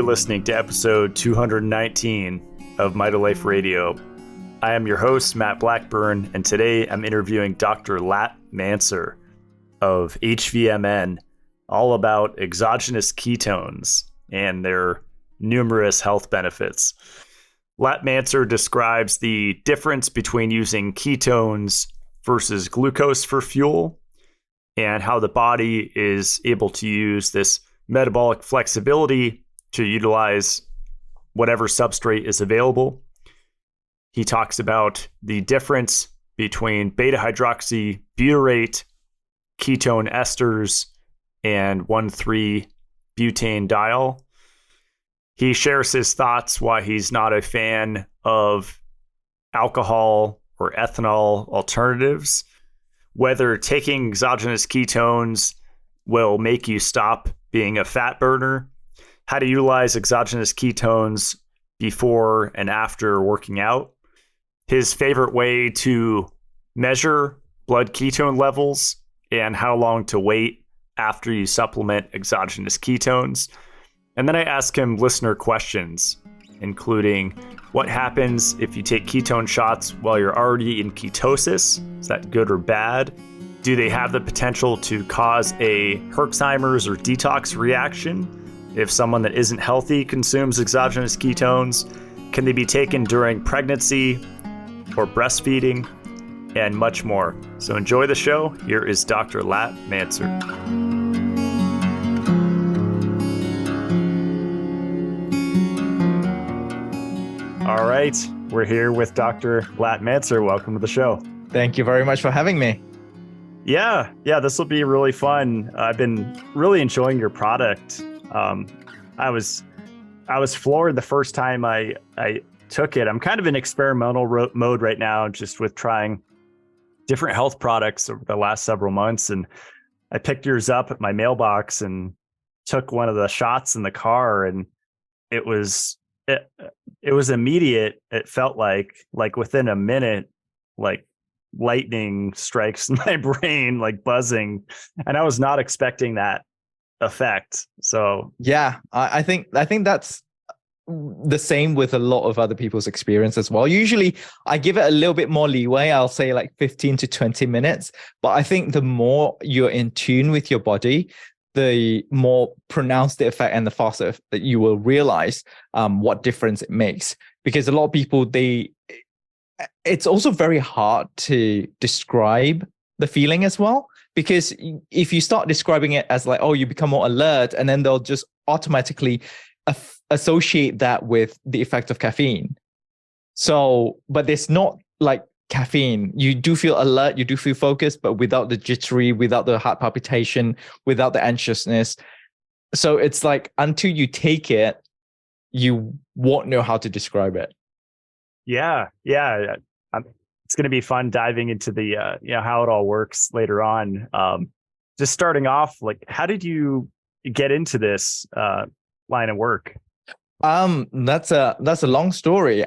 are listening to episode 219 of Mitolife Radio. I am your host, Matt Blackburn, and today I'm interviewing Dr. Latt Mansor of HVMN, all about exogenous ketones and their numerous health benefits. Latt Mansor describes the difference between using ketones versus glucose for fuel and how the body is able to use this metabolic flexibility to utilize whatever substrate is available. He talks about the difference between beta-hydroxybutyrate, ketone esters, and 1,3-butanediol. He shares his thoughts why he's not a fan of alcohol or ethanol alternatives, whether taking exogenous ketones will make you stop being a fat burner, how to utilize exogenous ketones before and after working out, his favorite way to measure blood ketone levels, and how long to wait after you supplement exogenous ketones. And then I ask him listener questions, including what happens if you take ketone shots while you're already in ketosis? Is that good or bad? Do they have the potential to cause a Herxheimer's or detox reaction if someone that isn't healthy consumes exogenous ketones? Can they be taken during pregnancy or breastfeeding? And much more. So enjoy the show. Here is Dr. Latt Mansor. All right, we're here with Dr. Latt Mansor. Welcome to the show. Thank you very much for having me. Yeah, this will be really fun. I've been really enjoying your product. I was floored the first time I took it. I'm kind of in experimental mode right now, just with trying different health products over the last several months. And I picked yours up at my mailbox and took one of the shots in the car, and it was immediate. It felt like within a minute, like lightning strikes my brain, like buzzing, and I was not expecting that effect. So yeah, I think that's the same with a lot of other people's experience as well. Usually I give it a little bit more leeway. I'll say like 15 to 20 minutes, but I think the more you're in tune with your body, the more pronounced the effect and the faster that you will realize what difference it makes. Because a lot of people, it's also very hard to describe the feeling as well. Because if you start describing it as like, oh, you become more alert, and then they'll just automatically associate that with the effect of caffeine. So, but it's not like caffeine. You do feel alert, you do feel focused, but without the jittery, without the heart palpitation, without the anxiousness. So it's like until you take it, you won't know how to describe it. Yeah. It's going to be fun diving into the how it all works later on. Just starting off, like, how did you get into this line of work? That's a long story.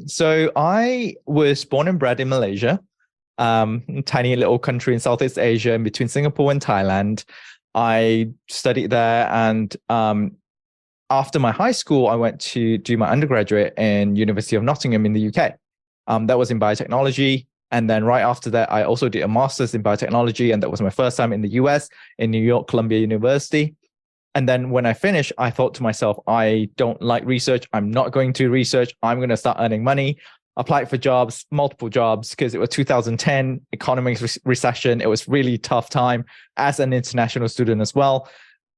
So I was born and bred in Malaysia, tiny little country in Southeast Asia, in between Singapore and Thailand. I studied there, and after my high school, I went to do my undergraduate in University of Nottingham in the UK. That was in biotechnology. And then right after that, I also did a master's in biotechnology. And that was my first time in the US, in New York, Columbia University. And then when I finished, I thought to myself, I don't like research. I'm not going to research. I'm going to start earning money. Applied for jobs, multiple jobs, because it was 2010 economic recession. It was really tough time as an international student as well.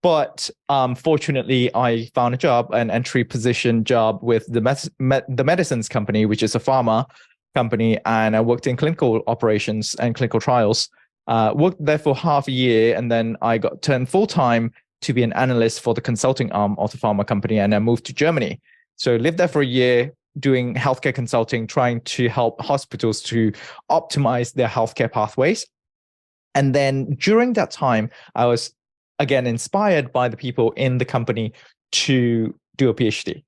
But fortunately, I found a job, an entry position job with the medicines company, which is a pharma company. And I worked in clinical operations and clinical trials. Worked there for half a year. And then I got turned full-time to be an analyst for the consulting arm of the pharma company. And I moved to Germany. So lived there for a year doing healthcare consulting, trying to help hospitals to optimize their healthcare pathways. And then during that time, I was again inspired by the people in the company to do a PhD.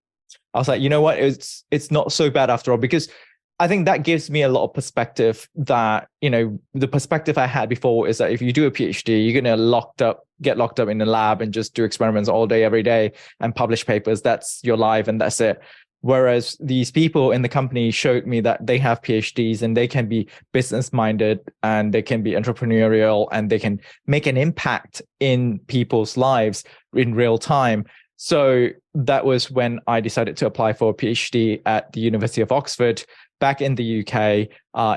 I was like, you know what, it's not so bad after all, because I think that gives me a lot of perspective that, the perspective I had before is that if you do a PhD, you're going to get locked up in the lab and just do experiments all day, every day and publish papers. That's your life and that's it. Whereas these people in the company showed me that they have PhDs and they can be business minded and they can be entrepreneurial and they can make an impact in people's lives in real time. So that was when I decided to apply for a PhD at the University of Oxford back in the UK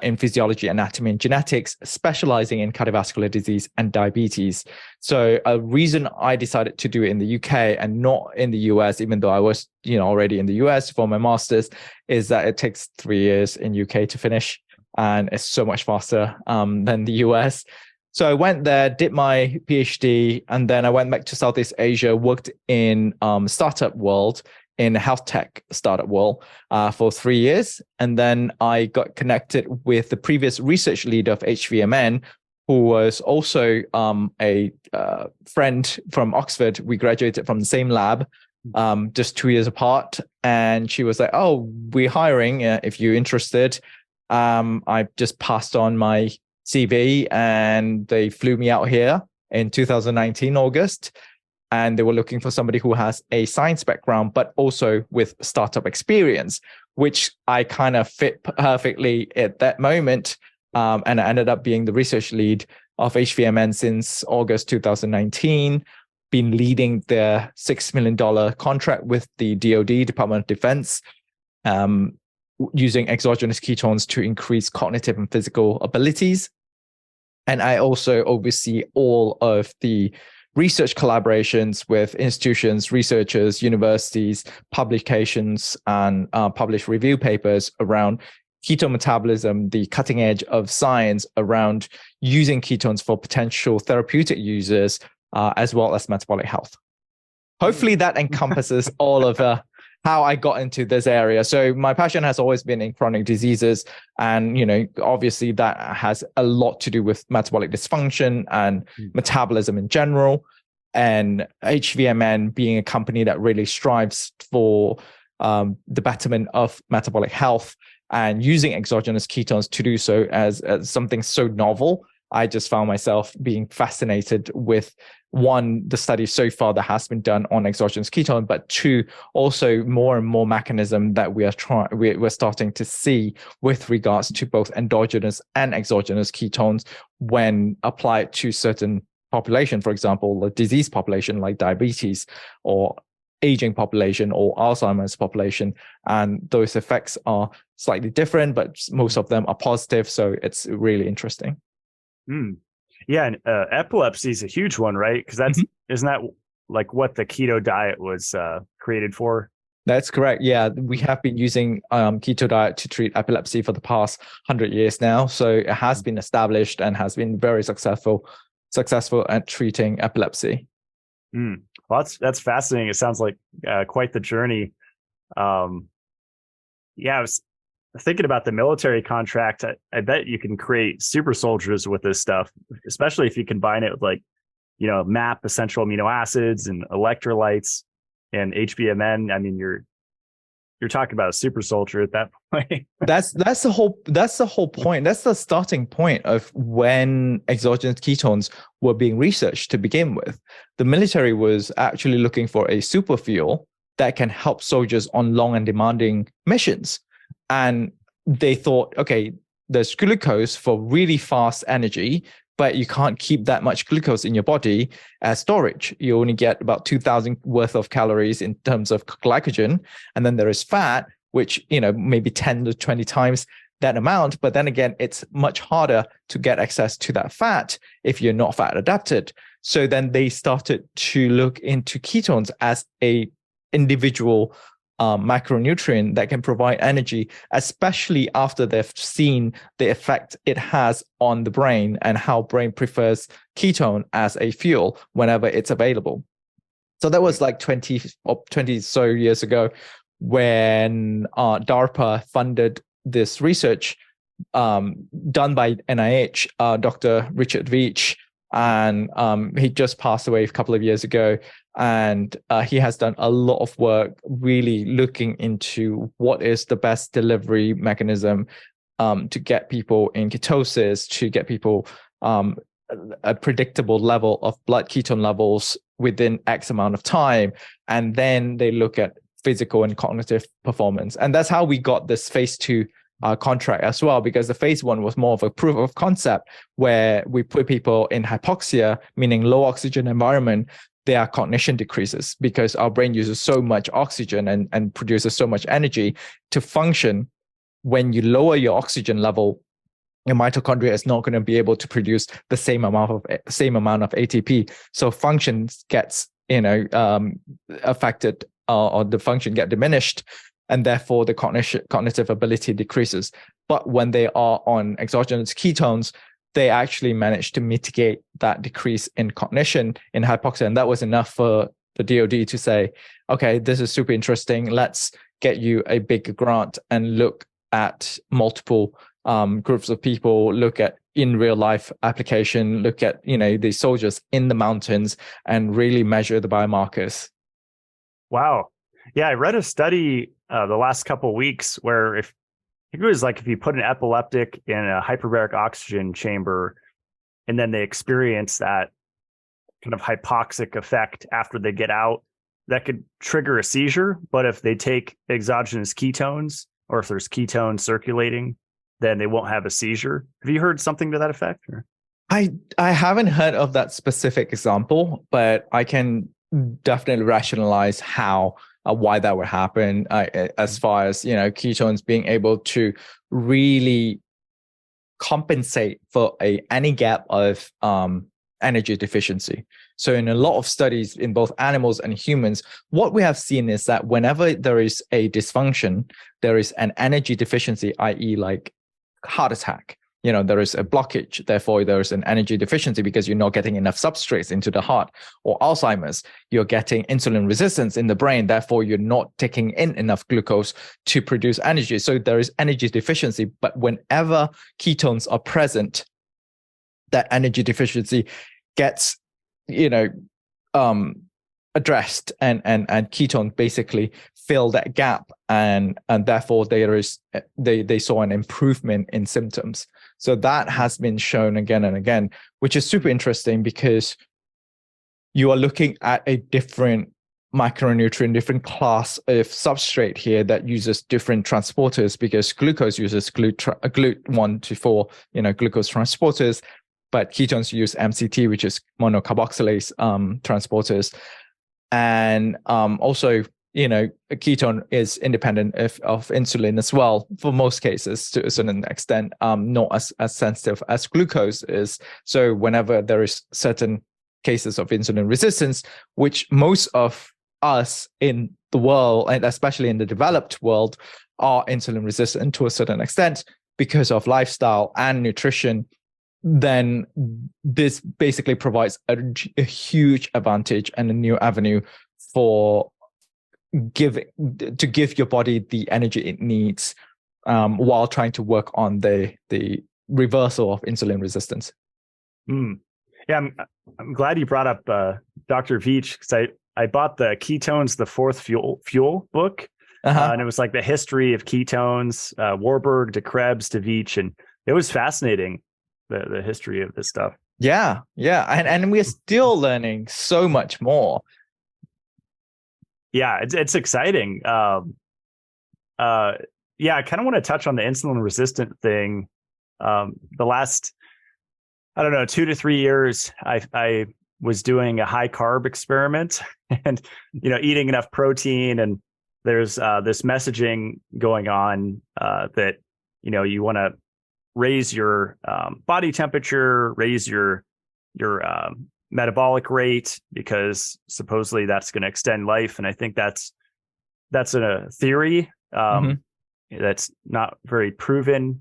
in physiology, anatomy, and genetics, specializing in cardiovascular disease and diabetes. So a reason I decided to do it in the UK and not in the US, even though I was, already in the US for my master's, is that it takes 3 years in UK to finish, and it's so much faster than the US. So I went there, did my PhD, and then I went back to Southeast Asia, worked in startup world, in health tech startup world for 3 years. And then I got connected with the previous research leader of HVMN, who was also a friend from Oxford. We graduated from the same lab, just 2 years apart. And she was like, "Oh, we're hiring if you're interested." I just passed on my CV and they flew me out here in 2019, August. And they were looking for somebody who has a science background, but also with startup experience, which I kind of fit perfectly at that moment. And I ended up being the research lead of HVMN since August 2019, been leading their $6 million contract with the DoD, Department of Defense, using exogenous ketones to increase cognitive and physical abilities. And I also oversee all of the research collaborations with institutions, researchers, universities, publications, and publish review papers around ketone metabolism, the cutting edge of science around using ketones for potential therapeutic users, as well as metabolic health. Hopefully that encompasses all of how I got into this area. So my passion has always been in chronic diseases. And, obviously that has a lot to do with metabolic dysfunction and metabolism in general. And HVMN being a company that really strives for the betterment of metabolic health and using exogenous ketones to do so as something so novel, I just found myself being fascinated with, one, the study so far that has been done on exogenous ketone, but two, also more and more mechanism that we're starting to see with regards to both endogenous and exogenous ketones when applied to certain population, for example, a disease population like diabetes or aging population or Alzheimer's population. And those effects are slightly different, but most of them are positive. So it's really interesting. Yeah, and epilepsy is a huge one, right? Because isn't that like what the keto diet was created for? That's correct. Yeah, we have been using keto diet to treat epilepsy for the past 100 years now. So it has been established and has bin very successful at treating epilepsy. Well, that's fascinating. It sounds like quite the journey. I was thinking about the military contract. I bet you can create super soldiers with this stuff, especially if you combine it with MAP, essential amino acids, and electrolytes, and HVMN. I mean, you're talking about a super soldier at that point. That's the whole point. That's the starting point of when exogenous ketones were being researched to begin with. The military was actually looking for a super fuel that can help soldiers on long and demanding missions. And they thought, okay, there's glucose for really fast energy, but you can't keep that much glucose in your body as storage. You only get about 2,000 worth of calories in terms of glycogen. And then there is fat, which, maybe 10 to 20 times that amount. But then again, it's much harder to get access to that fat if you're not fat adapted. So then they started to look into ketones as a individual macronutrient that can provide energy, especially after they've seen the effect it has on the brain and how brain prefers ketone as a fuel whenever it's available. So that was like 20 so years ago when DARPA funded this research done by NIH, Dr. Richard Veitch, and he just passed away a couple of years ago. And he has done a lot of work really looking into what is the best delivery mechanism to get people in ketosis, to get people a predictable level of blood ketone levels within X amount of time. And then they look at physical and cognitive performance. And that's how we got this phase 2 contract as well, because the phase 1 was more of a proof of concept where we put people in hypoxia, meaning low oxygen environment. Their cognition decreases because our brain uses so much oxygen and produces so much energy to function. When you lower your oxygen level, your mitochondria is not going to be able to produce the same amount of ATP. So function gets affected, or the function get diminished, and therefore the cognitive ability decreases. But when they are on exogenous ketones, they actually manage to mitigate that decrease in cognition in hypoxia. And that was enough for the DoD to say, okay, this is super interesting. Let's get you a bigger grant and look at multiple groups of people, look at in real life application, look at, the soldiers in the mountains and really measure the biomarkers. Wow. Yeah, I read a study the last couple of weeks where I think it was like if you put an epileptic in a hyperbaric oxygen chamber and then they experience that kind of hypoxic effect after they get out, that could trigger a seizure. But if they take exogenous ketones, or if there's ketones circulating, then they won't have a seizure. Have you heard something to that effect? Or? I haven't heard of that specific example, but I can definitely rationalize why that would happen, as far as ketones being able to really compensate for any gap of energy deficiency. So in a lot of studies in both animals and humans, what we have seen is that whenever there is a dysfunction, there is an energy deficiency, i.e. like heart attack. There is a blockage, therefore there is an energy deficiency because you're not getting enough substrates into the heart. Or Alzheimer's, you're getting insulin resistance in the brain, therefore you're not taking in enough glucose to produce energy. So there is energy deficiency, but whenever ketones are present, that energy deficiency gets, addressed, and ketone basically fill that gap, and therefore they saw an improvement in symptoms. So that has been shown again and again, which is super interesting because you are looking at a different micronutrient, different class of substrate here that uses different transporters, because glucose uses GLUT1 to 4, glucose transporters, but ketones use MCT, which is monocarboxylase transporters. And also, a ketone is independent of insulin as well, for most cases to a certain extent, not as sensitive as glucose is. So whenever there is certain cases of insulin resistance, which most of us in the world, and especially in the developed world, are insulin resistant to a certain extent because of lifestyle and nutrition, then this basically provides a huge advantage and a new avenue for give your body the energy it needs, while trying to work on the reversal of insulin resistance. Yeah, I'm glad you brought up Dr. Veach, because I bought the Ketones, the Fourth Fuel book, and it was like the history of ketones, Warburg to Krebs to Veach, and it was fascinating, the history of this stuff. Yeah, and we're still learning so much more. Yeah, it's exciting. Yeah, I kind of want to touch on the insulin resistant thing. The last, I don't know, 2 to 3 years, I was doing a high carb experiment and, eating enough protein. And there's this messaging going on that, you want to raise your body temperature, raise your metabolic rate, because supposedly that's going to extend life. And I think that's a theory that's not very proven.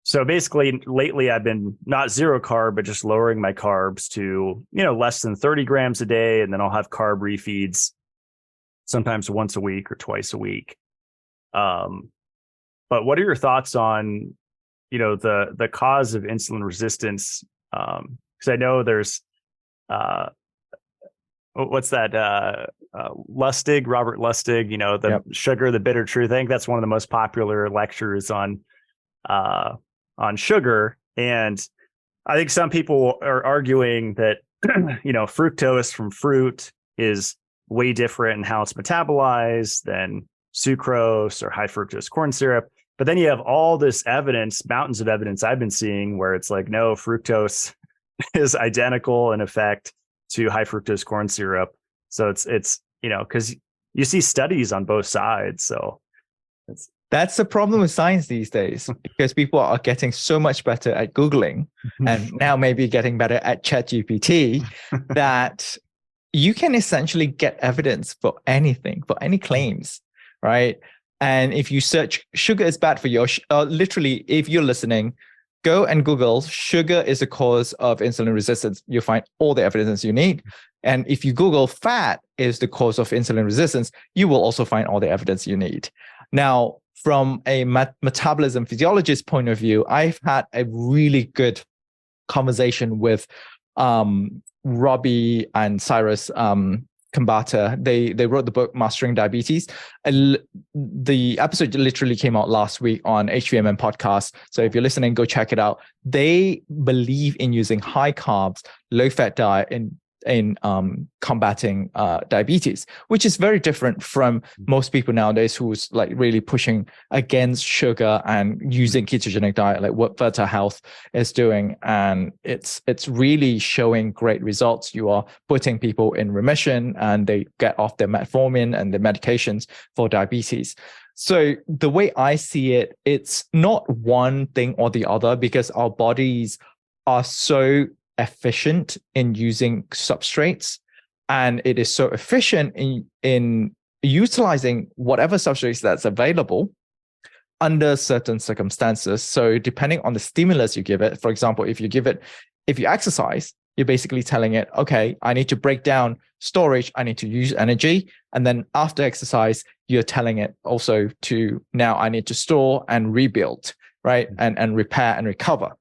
So basically lately I've been not zero carb, but just lowering my carbs to, less than 30 grams a day. And then I'll have carb refeeds sometimes once a week or twice a week. But what are your thoughts on, the cause of insulin resistance Because I know there's what's that? Lustig, Robert Lustig, the sugar, the bitter truth. I think that's one of the most popular lectures on sugar. And I think some people are arguing that, fructose from fruit is way different in how it's metabolized than sucrose or high fructose corn syrup. But then you have all this evidence, mountains of evidence I've been seeing where it's like, no, fructose is identical in effect to high fructose corn syrup. So it's because you see studies on both sides. So that's the problem with science these days, because people are getting so much better at Googling and now maybe getting better at ChatGPT that you can essentially get evidence for anything, for any claims, right? And if you search sugar is bad for you, literally, if you're listening, go and Google sugar is a cause of insulin resistance. You'll find all the evidence you need. And if you Google fat is the cause of insulin resistance, you will also find all the evidence you need. Now, from a metabolism physiologist point of view, I've had a really good conversation with Robbie and Cyrus Kambata. They wrote the book Mastering Diabetes. The episode literally came out last week on HVMN podcast. So if you're listening, go check it out. They believe in using high carbs, low fat diet in combating diabetes, which is very different from most people nowadays who's like really pushing against sugar and using ketogenic diet, like what Virta Health is doing. And it's really showing great results. You are putting people in remission and they get off their metformin and the medications for diabetes. So the way I see it, it's not one thing or the other, because our bodies are so efficient in using substrates, and it is so efficient in utilizing whatever substrates that's available under certain circumstances. So depending on the stimulus you give it, for example, if you exercise, you're basically telling it, okay, I need to break down storage, I need to use energy. And then after exercise, you're telling it also to, now I need to store and rebuild, right? And repair and recover.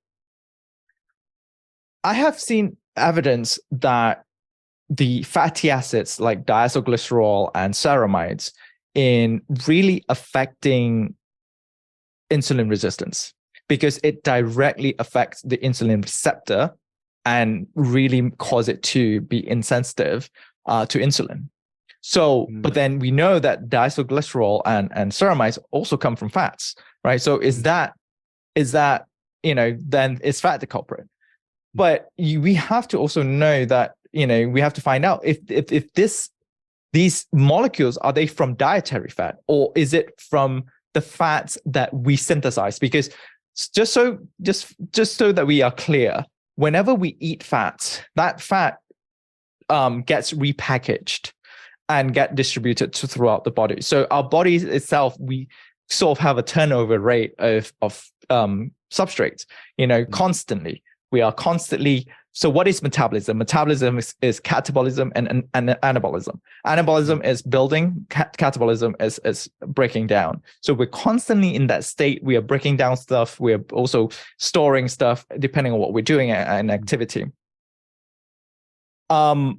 I have seen evidence that the fatty acids like diacylglycerol and ceramides in really affecting insulin resistance, because it directly affects the insulin receptor and really cause it to be insensitive to insulin. So, but then we know that diacylglycerol and ceramides also come from fats, right? So is that, then is fat the culprit? But we have to also know that, we have to find out if these molecules, are they from dietary fat, or is it from the fats that we synthesize? Because just so that we are clear, whenever we eat fats, that fat gets repackaged and get distributed throughout the body. So our body itself, we sort of have a turnover rate of substrates, constantly. We are constantly. So what is metabolism? Metabolism is catabolism and anabolism. Anabolism is building, catabolism is breaking down. So we're constantly in that state. We are breaking down stuff. We are also storing stuff depending on what we're doing and activity. But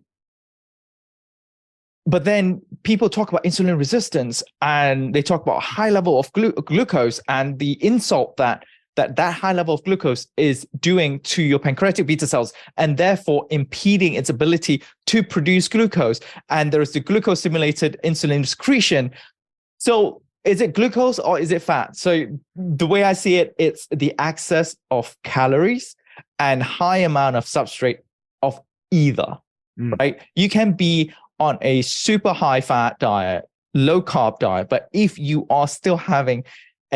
then people talk about insulin resistance, and they talk about high level of glucose and the insult that high level of glucose is doing to your pancreatic beta cells, and therefore impeding its ability to produce glucose. And there is the glucose stimulated insulin secretion. So is it glucose or is it fat? So the way I see it, it's the excess of calories and high amount of substrate of either, right? You can be on a super high fat diet, low carb diet, but if you are still having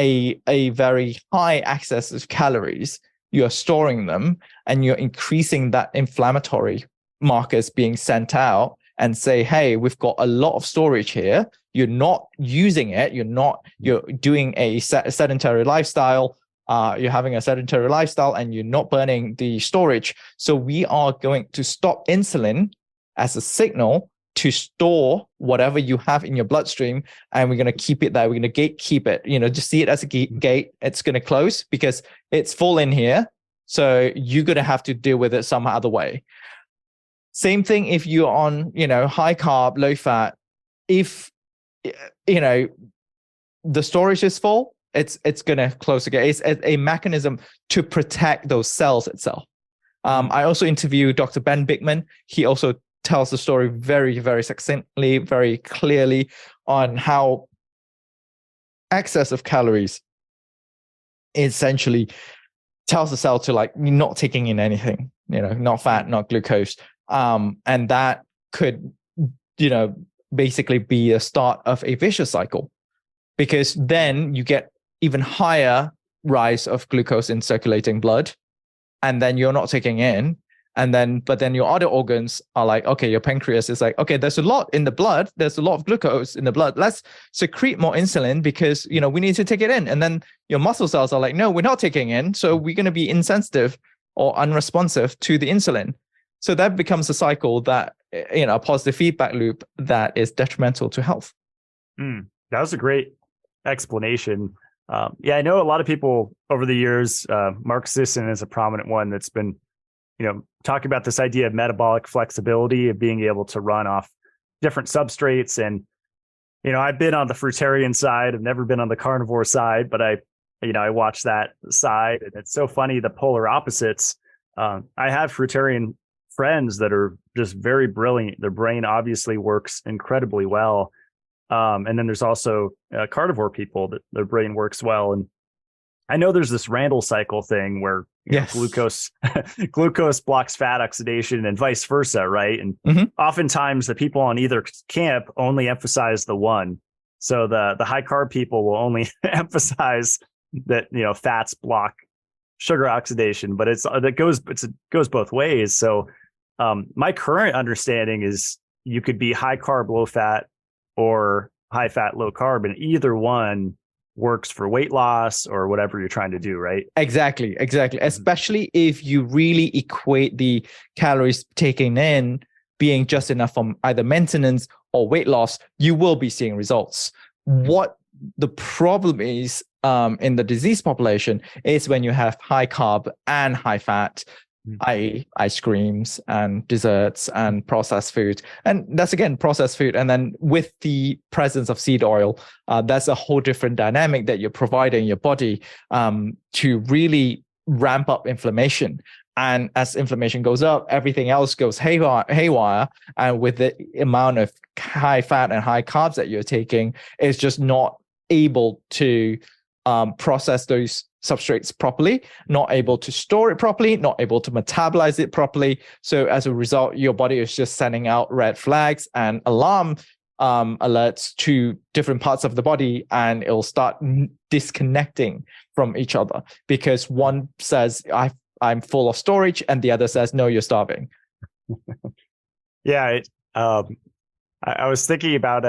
a very high excess of calories, you're storing them and you're increasing that inflammatory markers being sent out and say, hey, we've got a lot of storage here. You're not using it. You're doing a sedentary lifestyle. You're having a sedentary lifestyle and you're not burning the storage. So we are going to stop insulin as a signal to store whatever you have in your bloodstream, and we're going to keep it there. We're going to gatekeep it. Just see it as a gate. It's going to close because it's full in here. So you're going to have to deal with it some other way. Same thing if you're on, high carb, low fat. If, the storage is full, it's going to close again. It's a mechanism to protect those cells itself. I also interviewed Dr. Ben Bigman. He also tells the story very, very succinctly, very clearly on how excess of calories essentially tells the cell to like not taking in anything, not fat, not glucose. And that could, basically be a start of a vicious cycle, because then you get even higher rise of glucose in circulating blood, and then you're not taking in. But then your other organs are like, okay, your pancreas is like, okay, there's a lot in the blood. There's a lot of glucose in the blood. Let's secrete more insulin because, we need to take it in. And then your muscle cells are like, no, we're not taking in. So we're going to be insensitive or unresponsive to the insulin. So that becomes a cycle that, a positive feedback loop that is detrimental to health. That was a great explanation. I know a lot of people over the years, Mark Sisson is a prominent one that's been, talking about this idea of metabolic flexibility, of being able to run off different substrates. And, I've been on the fruitarian side. I've never been on the carnivore side, but I watch that side, and it's so funny, the polar opposites. I have fruitarian friends that are just very brilliant. Their brain obviously works incredibly well. And then there's also carnivore people that their brain works well. And I know there's this Randall cycle thing where glucose blocks fat oxidation and vice versa, right? And oftentimes the people on either camp only emphasize the one. So the high carb people will only emphasize that fats block sugar oxidation, but it goes both ways. So my current understanding is you could be high carb, low fat, or high fat, low carb, and either one works for weight loss or whatever you're trying to do, right? Exactly. Especially if you really equate the calories taken in being just enough from either maintenance or weight loss, you will be seeing results. What the problem is in the disease population is when you have high carb and high fat, i.e. ice creams and desserts and processed food. And that's, again, processed food. And then with the presence of seed oil, that's a whole different dynamic that you're providing your body to really ramp up inflammation. And as inflammation goes up, everything else goes haywire. And with the amount of high fat and high carbs that you're taking, it's just not able to process those substrates properly, not able to store it properly, not able to metabolize it properly. So as a result, your body is just sending out red flags and alarm alerts to different parts of the body, and it'll start disconnecting from each other because one says, I'm full of storage, and the other says, no, you're starving. I was thinking about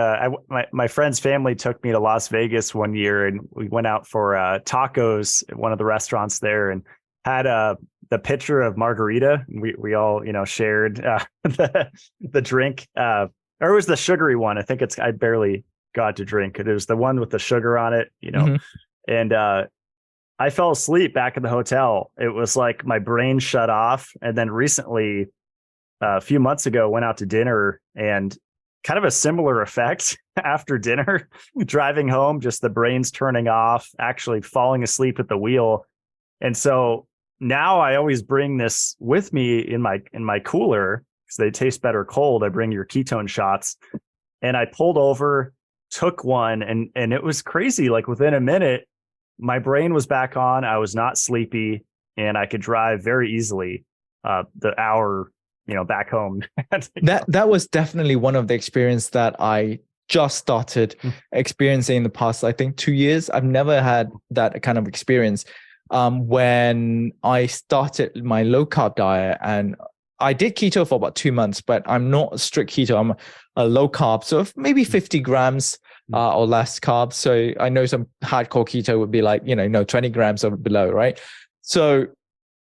my friend's family took me to Las Vegas one year, and we went out for tacos at one of the restaurants there, and had the pitcher of margarita. We all shared the drink, or it was the sugary one. I think I barely got to drink it. It was the one with the sugar on it, and I fell asleep back in the hotel. It was like my brain shut off. And then recently, a few months ago, went out to dinner, and kind of a similar effect after dinner, driving home, just the brain's turning off, actually falling asleep at the wheel. And so now I always bring this with me in my cooler because they taste better cold. I bring your ketone shots, and I pulled over, took one, and it was crazy. Like within a minute, my brain was back on. I was not sleepy, and I could drive very easily the hour back home. That was definitely one of the experience that I just started experiencing in the past, I think 2 years. I've never had that kind of experience. When I started my low carb diet, and I did keto for about 2 months, but I'm not a strict keto. I'm a low carb, so maybe 50 grams or less carbs. So I know some hardcore keto would be like, 20 grams or below, right? So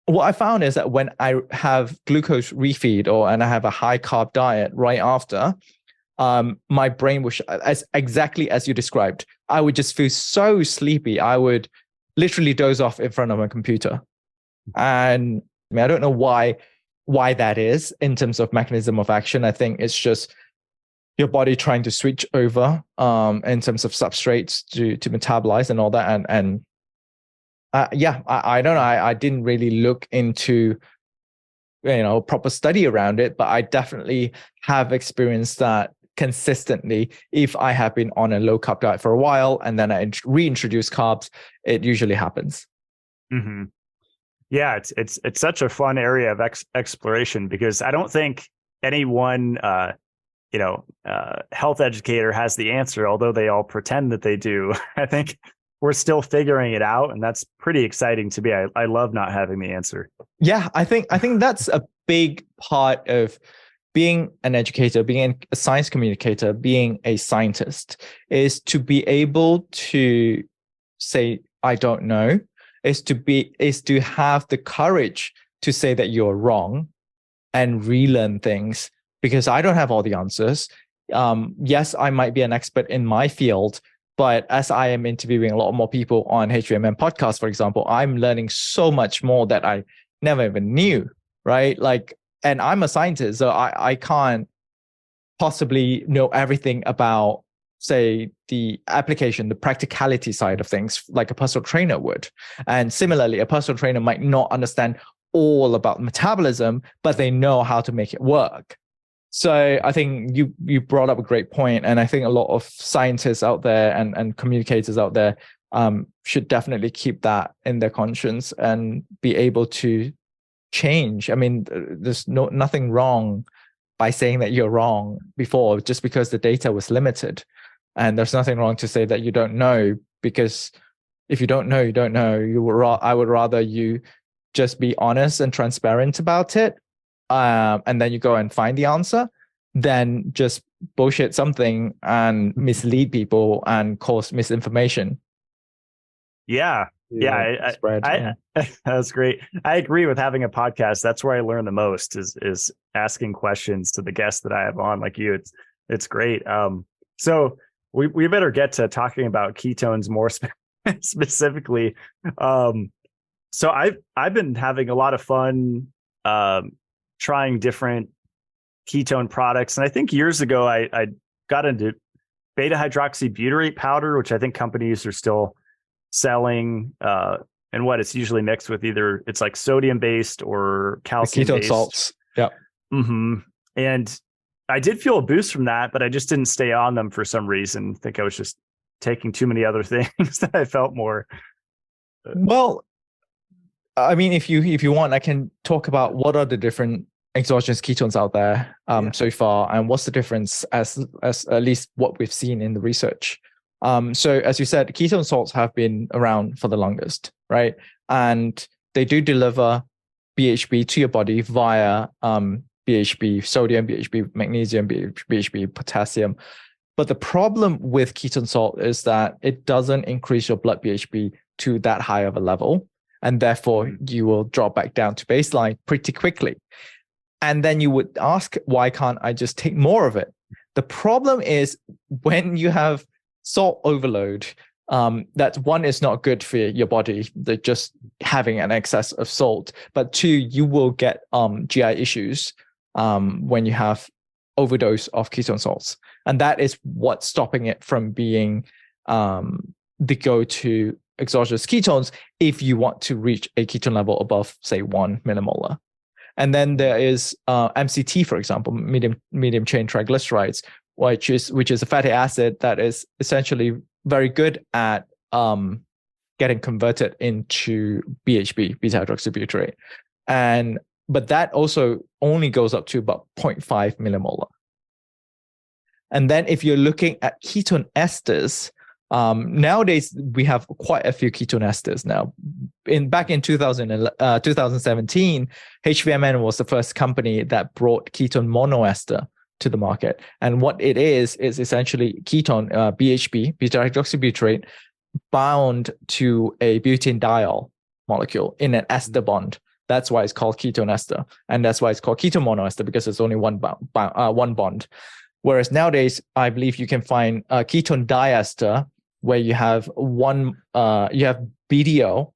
what I found is that when I have glucose refeed and I have a high carb diet right after, my brain was exactly as you described. I would just feel so sleepy. I would literally doze off in front of my computer. And I mean, I don't know why that is in terms of mechanism of action. I think it's just your body trying to switch over in terms of substrates to metabolize and all that. And I don't know. I didn't really look into proper study around it, but I definitely have experienced that consistently. If I have been on a low carb diet for a while and then I reintroduce carbs, it usually happens. Mm-hmm. Yeah, it's such a fun area of exploration, because I don't think any one health educator has the answer, although they all pretend that they do. I think we're still figuring it out, and that's pretty exciting to me. I love not having the answer. Yeah, I think that's a big part of being an educator, being a science communicator, being a scientist, is to be able to say, I don't know, is to have the courage to say that you're wrong and relearn things, because I don't have all the answers. Yes, I might be an expert in my field, but as I am interviewing a lot more people on HVMN podcast, for example, I'm learning so much more that I never even knew, right? And I'm a scientist, so I can't possibly know everything about, say, the application, the practicality side of things, like a personal trainer would. And similarly, a personal trainer might not understand all about metabolism, but they know how to make it work. So I think you brought up a great point, and I think a lot of scientists out there and communicators out there should definitely keep that in their conscience and be able to change. I mean, there's nothing wrong by saying that you're wrong before, just because the data was limited. And there's nothing wrong to say that you don't know, because if you don't know, you don't know. I would rather you just be honest and transparent about it, and then you go and find the answer, than just bullshit something and mislead people and cause misinformation. Yeah. That's great. I agree with having a podcast. That's where I learn the most is asking questions to the guests that I have on, like you. It's great. So we better get to talking about ketones more specifically. So I've been having a lot of fun trying different ketone products, and I think years ago I got into beta hydroxybutyrate powder, which I think companies are still selling, and it's usually mixed with either it's like sodium based or calcium ketone based salts. Yeah. Mm-hmm. And I did feel a boost from that, but I just didn't stay on them for some reason. I think I was just taking too many other things that I felt more. Well, I mean, if you want, I can talk about what are the different exogenous ketones out there so far, and what's the difference as at least what we've seen in the research. So as you said, ketone salts have been around for the longest, right? And they do deliver BHB to your body via BHB sodium, BHB magnesium, BHB potassium. But the problem with ketone salt is that it doesn't increase your blood BHB to that high of a level, and therefore you will drop back down to baseline pretty quickly. And then you would ask, why can't I just take more of it? The problem is when you have salt overload, that one is not good for your body, just having an excess of salt. But two, you will get GI issues when you have overdose of ketone salts. And that is what's stopping it from being the go-to exogenous ketones if you want to reach a ketone level above, say, 1 millimolar. And then there is MCT, for example, medium chain triglycerides, which is a fatty acid that is essentially very good at getting converted into BHB, beta hydroxybutyrate. But that also only goes up to about 0.5 millimolar. And then if you're looking at ketone esters, nowadays we have quite a few ketone esters now. Back in 2017, HVMN was the first company that brought ketone monoester to the market. And what it is essentially ketone, BHB, beta hydroxybutyrate, bound to a butanediol molecule in an ester bond. That's why it's called ketone ester. And that's why it's called ketone monoester, because it's only one bond. Whereas nowadays, I believe you can find ketone diester, where you have BDO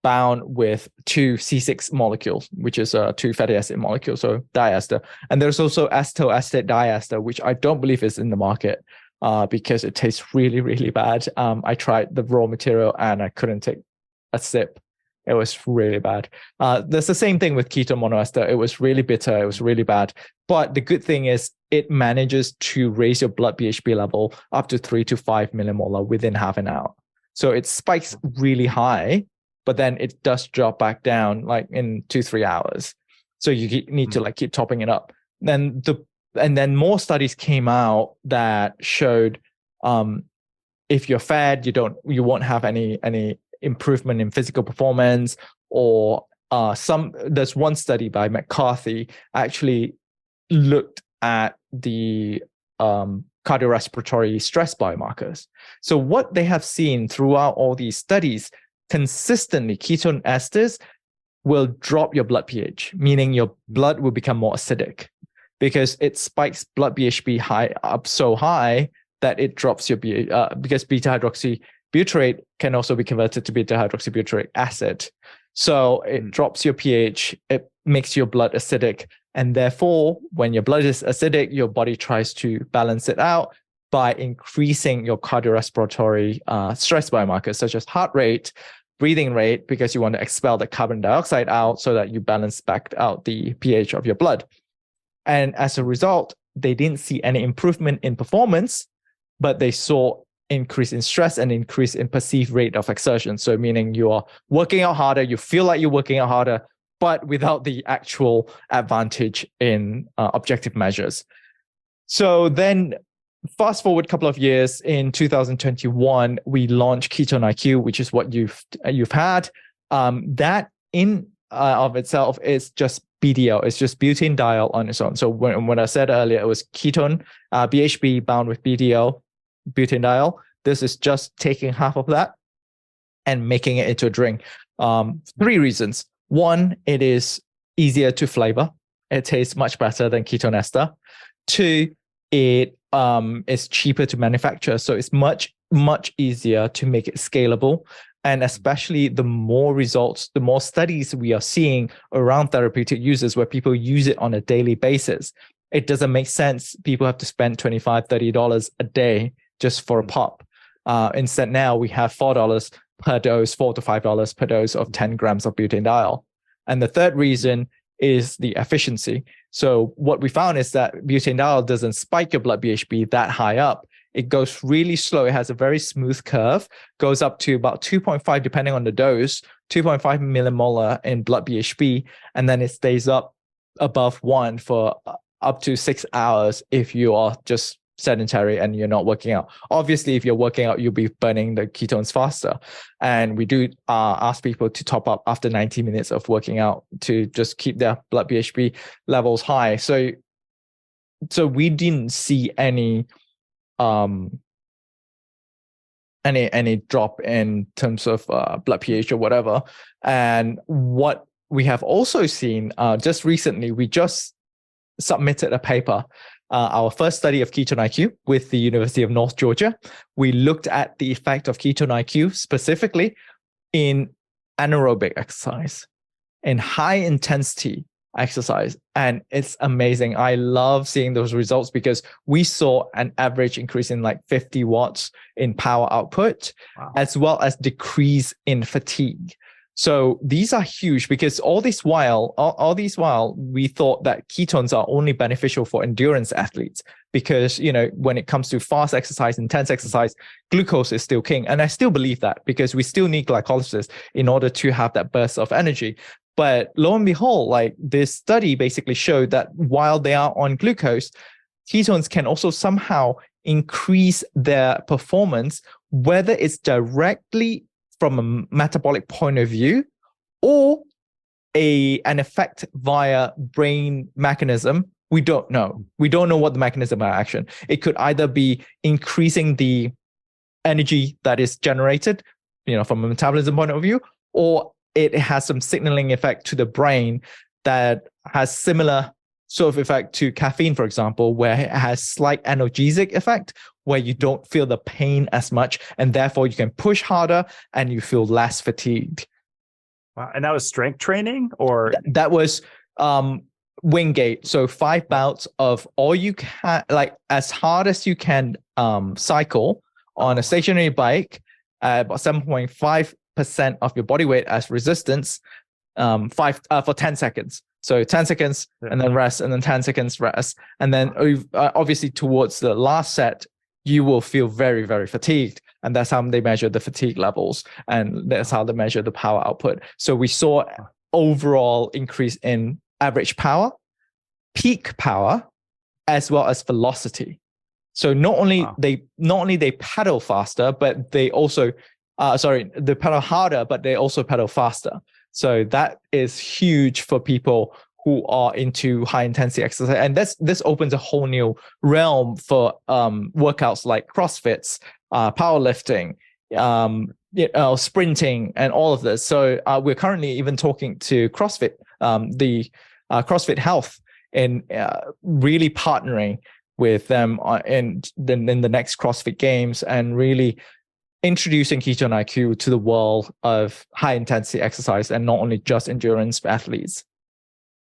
bound with two C6 molecules, which is two fatty acid molecules, so diester. And there's also acetyl diester, which I don't believe is in the market because it tastes really, really bad. I tried the raw material and I couldn't take a sip. It was really bad. There's the same thing with ketone monoester. It was really bitter. It was really bad. But the good thing is it manages to raise your blood BHB level up to 3 to 5 millimolar within half an hour. So it spikes really high, but then it does drop back down like in 2-3 hours. So you need to like keep topping it up. And then more studies came out that showed if you're fed, you won't have any improvement in physical performance, or there's one study by McCarthy actually looked at the cardiorespiratory stress biomarkers. So what they have seen throughout all these studies, consistently ketone esters will drop your blood pH, meaning your blood will become more acidic because it spikes blood BHB high up so high that it drops your because beta hydroxybutyrate can also be converted to beta hydroxybutyrate acid. So it drops your pH, it makes your blood acidic. And therefore, when your blood is acidic, your body tries to balance it out by increasing your cardiorespiratory stress biomarkers, such as heart rate, breathing rate, because you want to expel the carbon dioxide out so that you balance back out the pH of your blood. And as a result, they didn't see any improvement in performance, but they saw increase in stress and increase in perceived rate of exertion. So meaning you are working out harder, you feel like you're working out harder, but without the actual advantage in objective measures. So then fast forward a couple of years, in 2021, we launched KetoneIQ, which is what you've had. That in of itself is just BDL, it's just butanediol on its own. So when I said earlier, it was ketone, BHB bound with BDL, butanediol. This is just taking half of that and making it into a drink. 3 reasons. One, it is easier to flavor. It tastes much better than ketone ester. 2, it is cheaper to manufacture. So it's much, much easier to make it scalable. And especially the more results, the more studies we are seeing around therapeutic uses where people use it on a daily basis. It doesn't make sense. People have to spend $25, $30 a day just for a pop. Instead, now we have $4 per dose, $4 to $5 per dose of 10 grams of butanediol. And the third reason is the efficiency. So what we found is that butanediol doesn't spike your blood BHB that high up. It goes really slow. It has a very smooth curve, goes up to about 2.5, depending on the dose, 2.5 millimolar in blood BHB, and then it stays up above 1 for up to 6 hours if you are just sedentary and you're not working out. Obviously, if you're working out, you'll be burning the ketones faster. And we do ask people to top up after 90 minutes of working out to just keep their blood BHB levels high. So we didn't see any drop in terms of blood pH or whatever. And what we have also seen just recently, we just submitted a paper, our first study of KetoneIQ with the University of North Georgia. We looked at the effect of KetoneIQ specifically in anaerobic exercise, in high intensity exercise. And it's amazing. I love seeing those results because we saw an average increase in like 50 watts in power output, as well as decrease in fatigue. So these are huge because all this while, we thought that ketones are only beneficial for endurance athletes because, when it comes to fast exercise, intense exercise, glucose is still king. And I still believe that because we still need glycolysis in order to have that burst of energy. But lo and behold, like this study basically showed that while they are on glucose, ketones can also somehow increase their performance, whether it's directly from a metabolic point of view or an effect via brain mechanism. We don't know. We don't know what the mechanism of action. It could either be increasing the energy that is generated, from a metabolism point of view, or it has some signaling effect to the brain that has similar sort of effect to caffeine, for example, where it has slight analgesic effect, where you don't feel the pain as much, and therefore you can push harder and you feel less fatigued. Wow. And that was strength training, or That was Wingate. So 5 bouts of all you can, like as hard as you can cycle on a stationary bike, about 7.5% of your body weight as resistance, for 10 seconds. So 10 seconds and then rest, and then 10 seconds rest. And then obviously towards the last set, you will feel very, very fatigued. And that's how they measure the fatigue levels. And that's how they measure the power output. So we saw overall increase in average power, peak power, as well as velocity. So not only they pedal faster, but they also, they pedal harder, but they also pedal faster. So that is huge for people who are into high intensity exercise. And this opens a whole new realm for workouts like CrossFits, powerlifting, sprinting, and all of this. So we're currently even talking to CrossFit, the CrossFit Health, in really partnering with them in the next CrossFit Games, and really introducing KetoneIQ to the world of high intensity exercise, and not only just endurance athletes.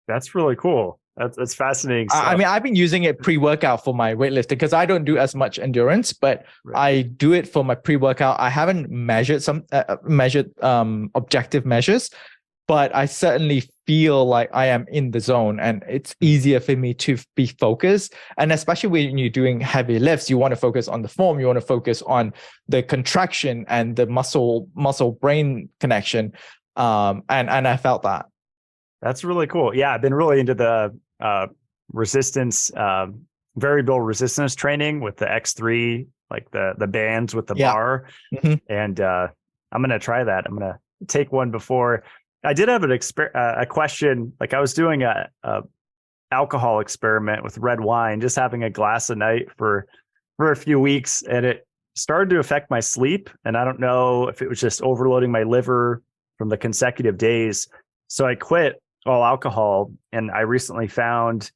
That's really cool. That's fascinating stuff. I mean, I've been using it pre-workout for my weightlifting because I don't do as much endurance, but I do it for my pre-workout. I haven't measured objective measures, but I certainly feel like I am in the zone, and it's easier for me to be focused. And especially when you're doing heavy lifts, you want to focus on the form, you want to focus on the contraction and the muscle brain connection. And I felt that. That's really cool. Yeah, I've been really into the resistance, variable resistance training with the X3, like the bands with the bar. Mm-hmm. And I'm going to try that. I'm going to take one before. I did have a question. Like I was doing a alcohol experiment with red wine, just having a glass a night for a few weeks, and it started to affect my sleep. And I don't know if it was just overloading my liver from the consecutive days. So I quit all alcohol, and I recently found,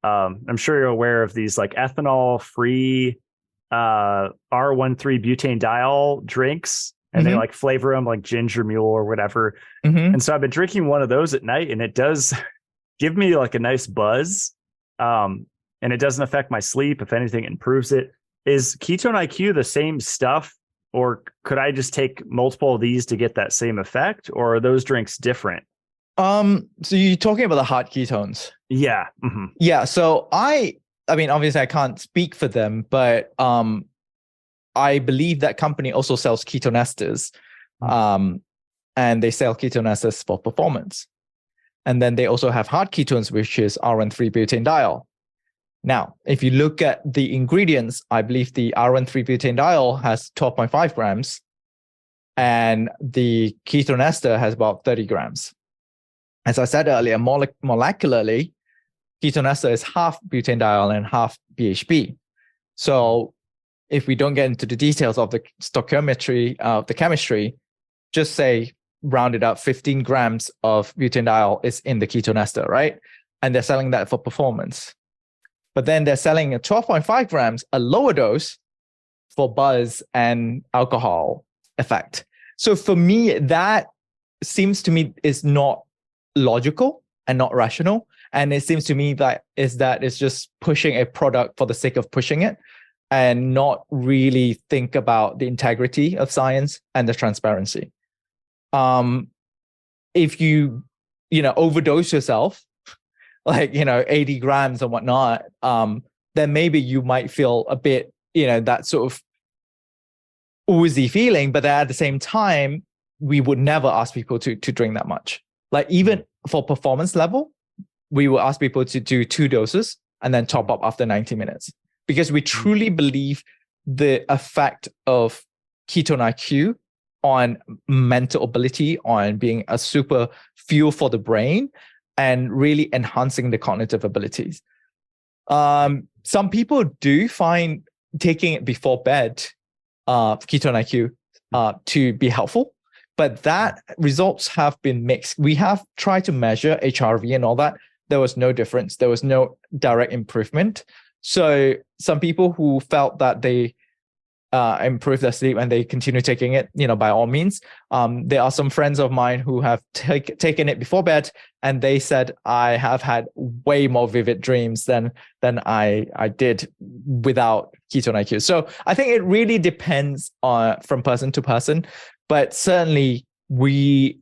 I'm sure you're aware of these like ethanol-free R13 butanediol drinks. And they like flavor them like ginger mule or whatever. And so I've been drinking one of those at night, and it does give me like a nice buzz. And it doesn't affect my sleep. If anything, it improves it. Is KetoneIQ the same stuff, or could I just take multiple of these to get that same effect, or are those drinks different? So you're talking about the hard ketones? Yeah. Mm-hmm. Yeah. So I mean, obviously I can't speak for them, but I believe that company also sells ketone esters, and they sell ketone esters for performance. And then they also have hard ketones, which is RM3 butanediol. Now, if you look at the ingredients, I believe the RM3 butanediol has 12.5 grams, and the ketone ester has about 30 grams. As I said earlier, molecularly, ketone ester is half butanediol and half BHB. So if we don't get into the details of the stoichiometry of the chemistry, just say rounded up 15 grams of butanediol is in the ketone ester, right? And they're selling that for performance. But then they're selling a 12.5 grams, a lower dose, for buzz and alcohol effect. So for me, that seems to me is not logical and not rational. And it seems to me that it's just pushing a product for the sake of pushing it, and not really think about the integrity of science and the transparency. If you overdose yourself, like 80 grams and whatnot, then maybe you might feel a bit that sort of oozy feeling. But then at the same time, we would never ask people to drink that much. Like even for performance level, we will ask people to do 2 doses and then top up after 90 minutes. Because we truly believe the effect of KetoneIQ on mental ability, on being a super fuel for the brain, and really enhancing the cognitive abilities. Some people do find taking it before bed, KetoneIQ, to be helpful, but that results have been mixed. We have tried to measure HRV and all that. There was no difference. There was no direct improvement. So some people who felt that they improve their sleep and they continue taking it, by all means. There are some friends of mine who have taken it before bed, and they said, I have had way more vivid dreams than I did without KetoneIQ. So I think it really depends from person to person, but certainly we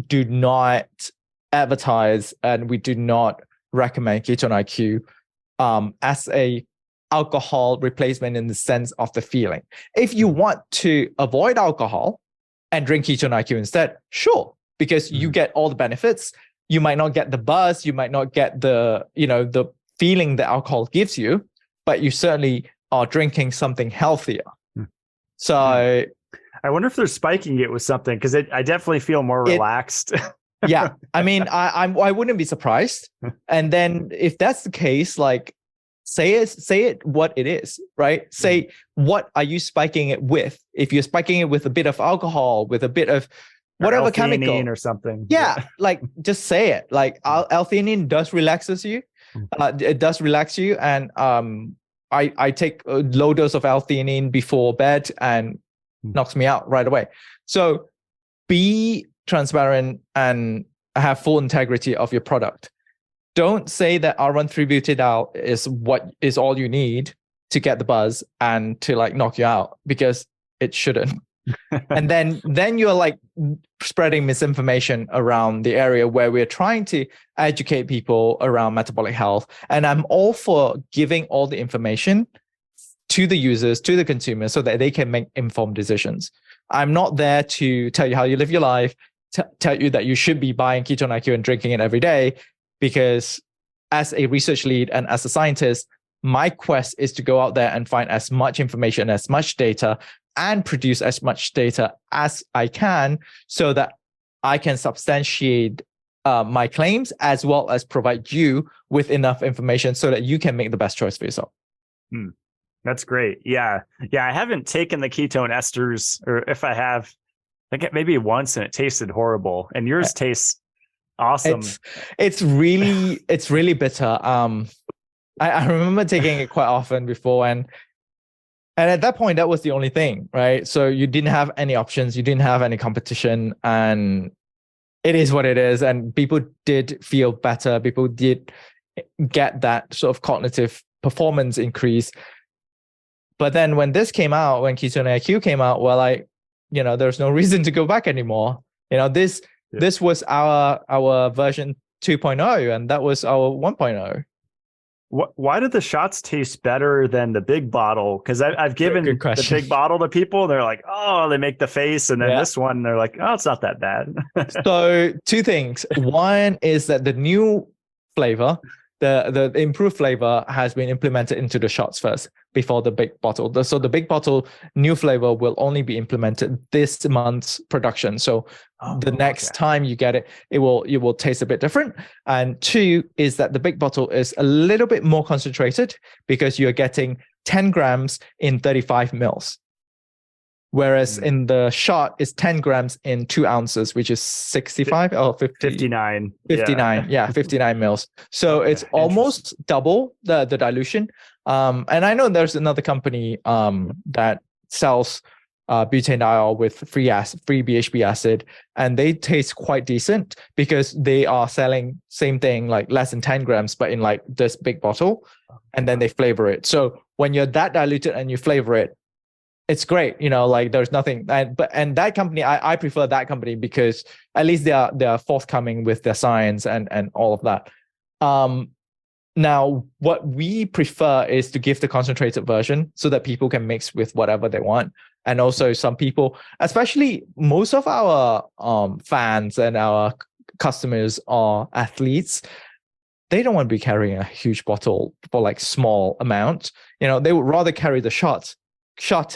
do not advertise and we do not recommend KetoneIQ as a alcohol replacement in the sense of the feeling. If you want to avoid alcohol and drink KetoneIQ instead, sure, because you get all the benefits. You might not get the buzz, you might not get the feeling that alcohol gives you, but you certainly are drinking something healthier. So I wonder if they're spiking it with something, because I definitely feel more relaxed. Yeah, I mean, I wouldn't be surprised. And then if that's the case, like, say it what it is, right? Say, what are you spiking it with? If you're spiking it with a bit of alcohol, with a bit of whatever chemical or something. Yeah, like, just say it. Like, L-theanine does relaxes you. It does relax you. And I take a low dose of L-theanine before bed and knocks me out right away. So be transparent and have full integrity of your product. Don't say that R1-3-butanediol is all you need to get the buzz and to like knock you out, because it shouldn't. And then you're like spreading misinformation around the area where we're trying to educate people around metabolic health. And I'm all for giving all the information to the users, to the consumers, so that they can make informed decisions. I'm not there to tell you how you live your life, tell you that you should be buying KetoneIQ and drinking it every day. Because as a research lead and as a scientist, my quest is to go out there and find as much information, as much data, and produce as much data as I can, so that I can substantiate my claims, as well as provide you with enough information so that you can make the best choice for yourself. That's great. Yeah. I haven't taken the ketone esters, or if I have, I think maybe once, and it tasted horrible. And yours tastes awesome. It's really bitter. I remember taking it quite often before, and at that point, that was the only thing, right? So you didn't have any options, you didn't have any competition, and it is what it is. And people did feel better. People did get that sort of cognitive performance increase. But then when this came out, when KetoneIQ came out, well, there's no reason to go back anymore. This was our version 2.0, and that was our 1.0. Why do the shots taste better than the big bottle? Because I've given the big bottle to people, they're like, oh, they make the face. And then this one, they're like, oh, it's not that bad. So two things. One is that the new flavor, the improved flavor, has been implemented into the shots first before the big bottle. So the big bottle new flavor will only be implemented this month's production. So the next time you get it, you will taste a bit different. And two is that the big bottle is a little bit more concentrated, because you're getting 10 grams in 35 mils. Whereas in the shot is 10 grams in 2 ounces, which is 65 or 50, 59. 59. Yeah, 59 mils. So it's almost double the dilution. And I know there's another company that sells butanediol with free BHB acid, and they taste quite decent, because they are selling same thing, like less than 10 grams, but in like this big bottle, and then they flavor it. So when you're that diluted and you flavor it, it's great, like there's nothing. And that company, I prefer that company, because at least they are forthcoming with their science and all of that. Now, what we prefer is to give the concentrated version so that people can mix with whatever they want. And also some people, especially most of our fans and our customers are athletes. They don't want to be carrying a huge bottle for like small amounts. They would rather carry the shot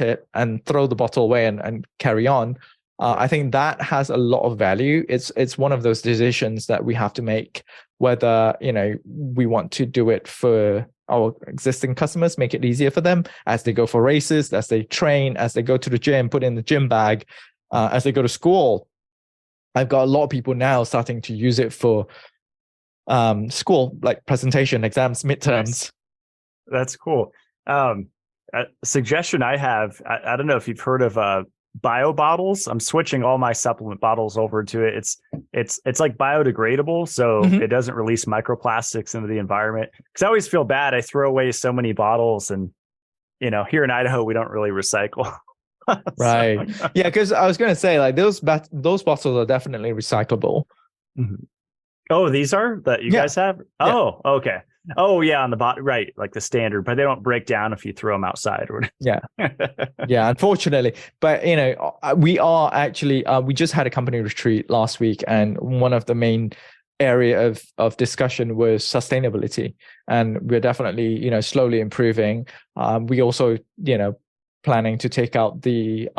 it and throw the bottle away and carry on. I think that has a lot of value. It's one of those decisions that we have to make, whether we want to do it for our existing customers, make it easier for them as they go for races, as they train, as they go to the gym, put in the gym bag, as they go to school. I've got a lot of people now starting to use it for school, like presentation, exams, midterms. Nice. That's cool. A suggestion I have, I don't know if you've heard of bio bottles. I'm switching all my supplement bottles over to it. It's like biodegradable, so Mhm. it doesn't release microplastics into the environment. Because I always feel bad. I throw away so many bottles, and here in Idaho we don't really recycle. Right. Yeah, because I was going to say like those bottles are definitely recyclable. Mhm. Oh, these are that you Yeah. guys have? Yeah. Oh, okay. Oh, yeah, on the bottom, right, like the standard, but they don't break down if you throw them outside or Yeah. Yeah, unfortunately. But we are actually we just had a company retreat last week, and one of the main area of discussion was sustainability, and we're definitely slowly improving. We also planning to take out the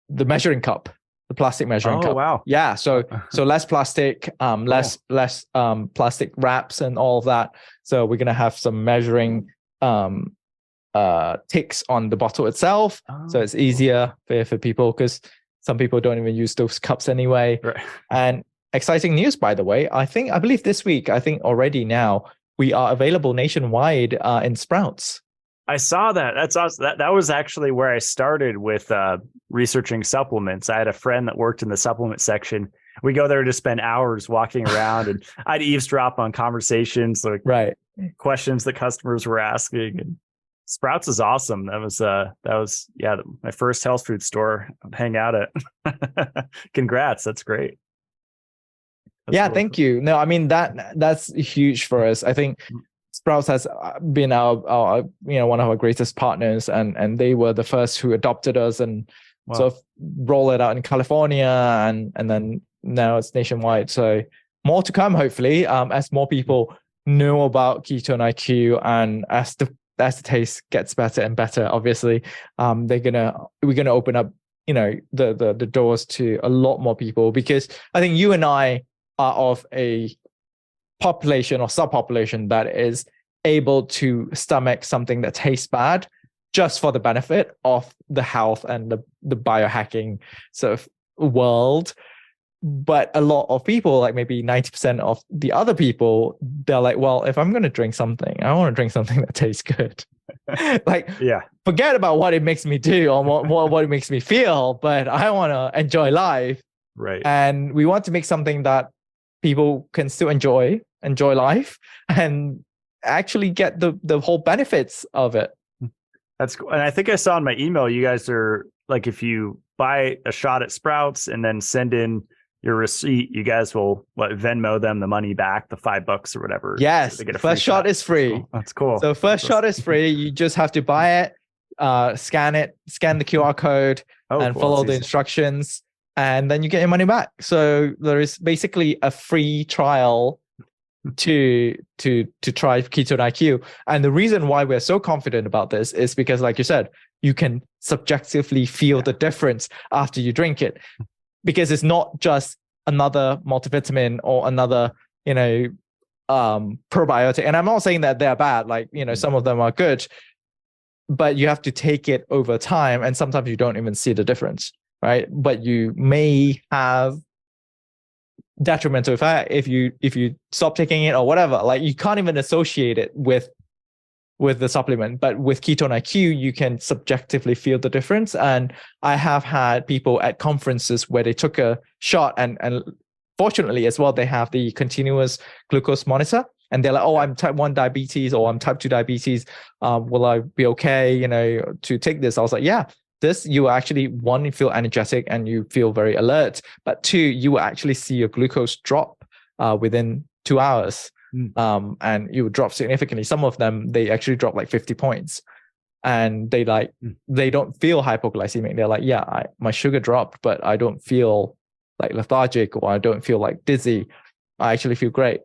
measuring cup, the plastic measuring cup. wow. Yeah, so less plastic, less plastic wraps and all of that. So we're gonna have some measuring ticks on the bottle itself, so it's easier for people, because some people don't even use those cups anyway. Right. And exciting news, by the way, I believe this week, I think already now we are available nationwide in Sprouts. I saw that. That's awesome. That was actually where I started with researching supplements. I had a friend that worked in the supplement section. We go there to spend hours walking around, and I'd eavesdrop on conversations, like questions that customers were asking. And Sprouts is awesome. That was my first health food store I'd hang out at. Congrats. That's great. That's really thank you. No, I mean that's huge for us. I think Sprouts has been our one of our greatest partners, and they were the first who adopted us and sort of roll it out in California, and then now it's nationwide. So more to come, hopefully, as more people know about KetoneIQ, and as the taste gets better and better. Obviously, we're gonna open up the doors to a lot more people, because I think you and I are of a population or subpopulation that is able to stomach something that tastes bad just for the benefit of the health and the biohacking sort of world. But a lot of people, like maybe 90% of the other people, they're like, well, if I'm going to drink something, I want to drink something that tastes good. Like, forget about what it makes me do or what it makes me feel, but I want to enjoy life. Right. And we want to make something that people can still enjoy life and actually get the whole benefits of it. That's cool. And I think I saw in my email, you guys are like, if you buy a shot at Sprouts and then send in your receipt, you guys will Venmo them the money back, the $5 or whatever. Yes, first shot is free. That's cool. So first shot is free. You just have to buy it, scan the QR code, and follow the instructions, and then you get your money back. So there is basically a free trial to try KetoneIQ. And the reason why we're so confident about this is because, like you said, you can subjectively feel the difference after you drink it, because it's not just another multivitamin or another probiotic. And I'm not saying that they're bad, like some of them are good, but you have to take it over time, and sometimes you don't even see the difference, right? But you may have detrimental effect if you stop taking it or whatever. Like, you can't even associate it with the supplement, but with KetoneIQ you can subjectively feel the difference. And I have had people at conferences where they took a shot, and fortunately as well, they have the continuous glucose monitor, and they're like, oh, I'm type 1 diabetes or I'm type 2 diabetes, will I be okay to take this? I was like, yeah, this, you actually, one, you feel energetic and you feel very alert, but two, you will actually see your glucose drop within 2 hours. And you would drop significantly. Some of them, they actually drop like 50 points, and they don't feel hypoglycemic. They're like, yeah, my sugar dropped, but I don't feel like lethargic, or I don't feel like dizzy. I actually feel great.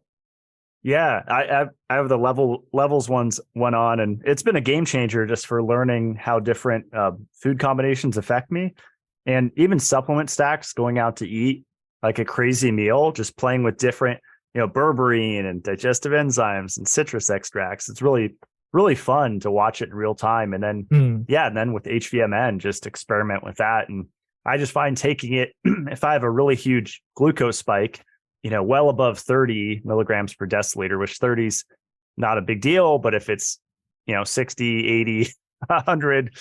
Yeah, I have the levels ones went on, and it's been a game changer just for learning how different food combinations affect me, and even supplement stacks, going out to eat like a crazy meal, just playing with different berberine and digestive enzymes and citrus extracts. It's really, really fun to watch it in real time. And then, and then with HVMN, just experiment with that. And I just find taking it, if I have a really huge glucose spike, well above 30 milligrams per deciliter, which 30's not a big deal. But if it's, 60, 80, 100,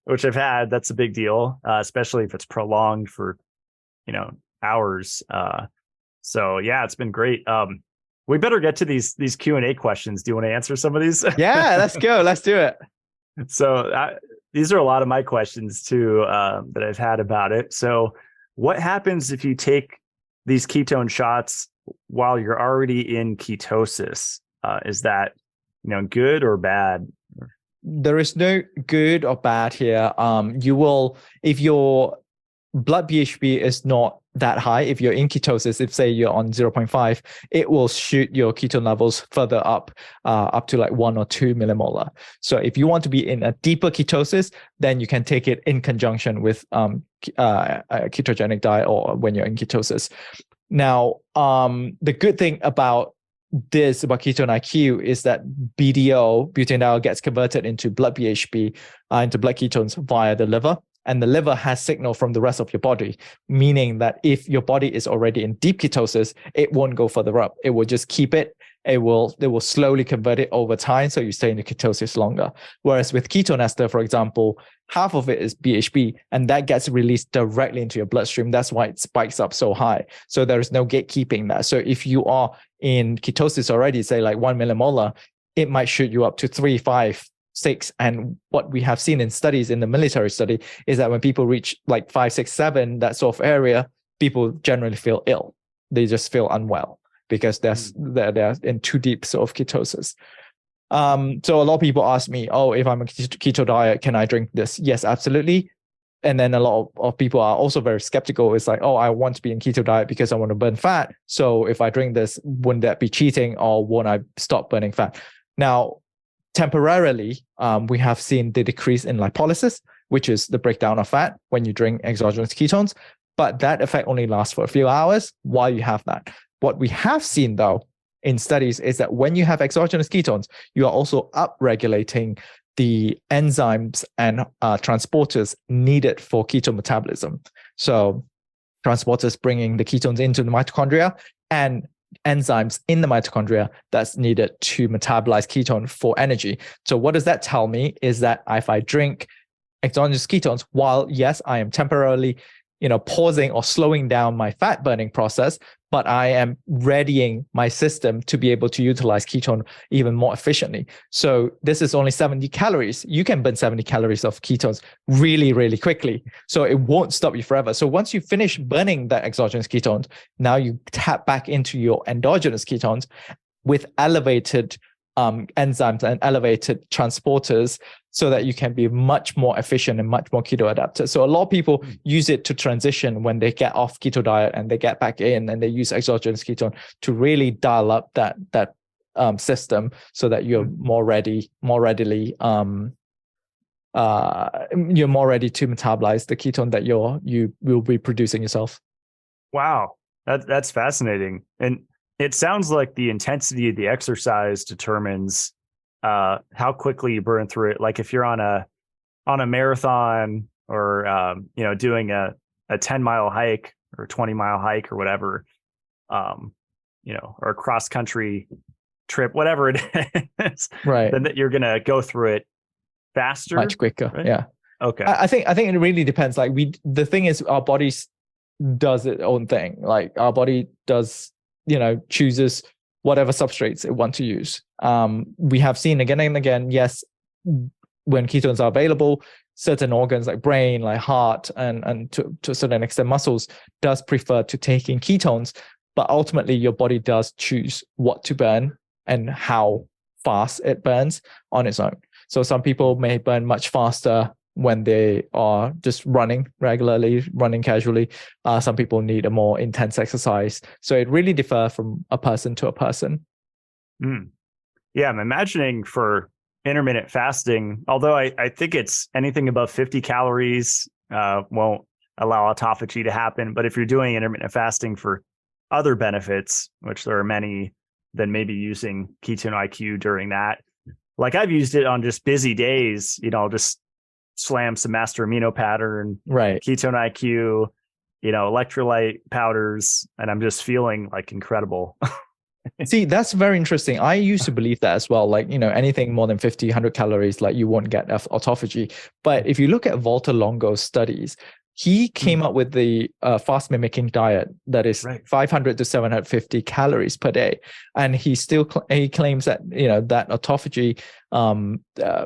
which I've had, that's a big deal, especially if it's prolonged for, hours. So yeah, it's been great. We better get to these Q&A questions. Do you want to answer some of these? Yeah, let's go. Let's do it. So these are a lot of my questions too, that I've had about it. So what happens if you take these ketone shots while you're already in ketosis? Is that, good or bad? There is no good or bad here. You will, if your blood BHB is not that high, if you're in ketosis, if say you're on 0.5, it will shoot your ketone levels further up to like 1 or 2 millimolar. So if you want to be in a deeper ketosis, then you can take it in conjunction with a ketogenic diet or when you're in ketosis. Now, the good thing about KetoneIQ is that BDO, butanediol, gets converted into blood BHB, into blood ketones via the liver. And the liver has signal from the rest of your body, meaning that if your body is already in deep ketosis, it won't go further up. It will just keep it. They will slowly convert it over time, so you stay in the ketosis longer. Whereas with ketone ester, for example, half of it is BHB, and that gets released directly into your bloodstream. That's why it spikes up so high. So there is no gatekeeping that. So if you are in ketosis already, say like 1 millimolar, it might shoot you up to 3, 5, 6. And what we have seen in studies, in the military study, is that when people reach like 5, 6, 7, that sort of area, people generally feel ill. They just feel unwell because they're in too deep sort of ketosis. So a lot of people ask me, oh, if I'm a keto diet, can I drink this? Yes, absolutely. And then a lot of people are also very skeptical. It's like, oh, I want to be in keto diet because I want to burn fat. So if I drink this, wouldn't that be cheating, or won't I stop burning fat? Now, temporarily, we have seen the decrease in lipolysis, which is the breakdown of fat when you drink exogenous ketones. But that effect only lasts for a few hours while you have that. What we have seen, though, in studies is that when you have exogenous ketones, you are also upregulating the enzymes and transporters needed for ketone metabolism. So transporters bringing the ketones into the mitochondria and enzymes in the mitochondria that's needed to metabolize ketone for energy. So what does that tell me is that if I drink exogenous ketones, while yes, I am temporarily pausing or slowing down my fat burning process, but I am readying my system to be able to utilize ketone even more efficiently. So this is only 70 calories. You can burn 70 calories of ketones really, really quickly. So it won't stop you forever. So once you finish burning that exogenous ketones, now you tap back into your endogenous ketones with elevated enzymes and elevated transporters, so that you can be much more efficient and much more keto adapted. So a lot of people use it to transition when they get off keto diet and they get back in, and they use exogenous ketone to really dial up that system so that you're more ready to metabolize the ketone that you will be producing yourself. Wow, that's fascinating. And it sounds like the intensity of the exercise determines how quickly you burn through it. Like if you're on a marathon or doing a 10-mile hike or 20-mile hike or whatever, or a cross country trip, whatever it is, right? Then that you're gonna go through it faster, much quicker, right? Yeah. Okay. I think it really depends. Like the thing is, our bodies does its own thing. Like our body does, chooses whatever substrates it wants to use. We have seen again and again, yes, when ketones are available, certain organs like brain, like heart, and to a certain extent muscles does prefer to take in ketones, but ultimately your body does choose what to burn and how fast it burns on its own. So some people may burn much faster when they are just running regularly, running casually. Some people need a more intense exercise. So it really differs from a person to a person. Yeah, I'm imagining for intermittent fasting, although I think it's anything above 50 calories won't allow autophagy to happen. But if you're doing intermittent fasting for other benefits, which there are many, then maybe using KetoneIQ during that. Like I've used it on just busy days, just slam some master amino pattern, right? KetoneIQ, electrolyte powders, and I'm just feeling like incredible. See, that's very interesting. I used to believe that as well. Like, anything more than 50, 100 calories, like you won't get autophagy. But if you look at Walter Longo's studies, he came up with the fast mimicking diet that is 500 to 750 calories per day. And he claims that, that autophagy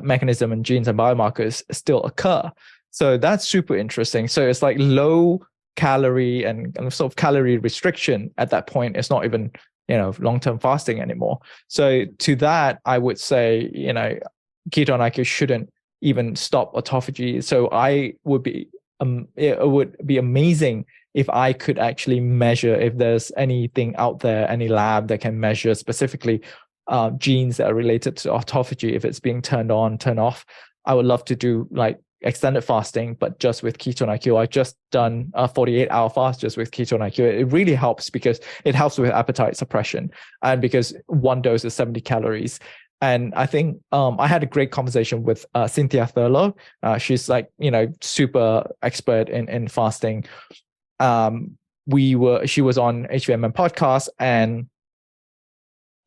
mechanism and genes and biomarkers still occur. So that's super interesting. So it's like low calorie and sort of calorie restriction at that point. It's not even long-term fasting anymore. So to that, I would say, KetoneIQ shouldn't even stop autophagy. So it would be amazing if I could actually measure if there's anything out there, any lab that can measure specifically genes that are related to autophagy, if it's being turned on, turned off. I would love to do like extended fasting, but just with KetoneIQ. I've just done a 48-hour fast just with KetoneIQ. It really helps because it helps with appetite suppression, and because one dose is 70 calories. And I think I had a great conversation with Cynthia Thurlow. She's like, super expert in fasting. She was on HVMN podcast, and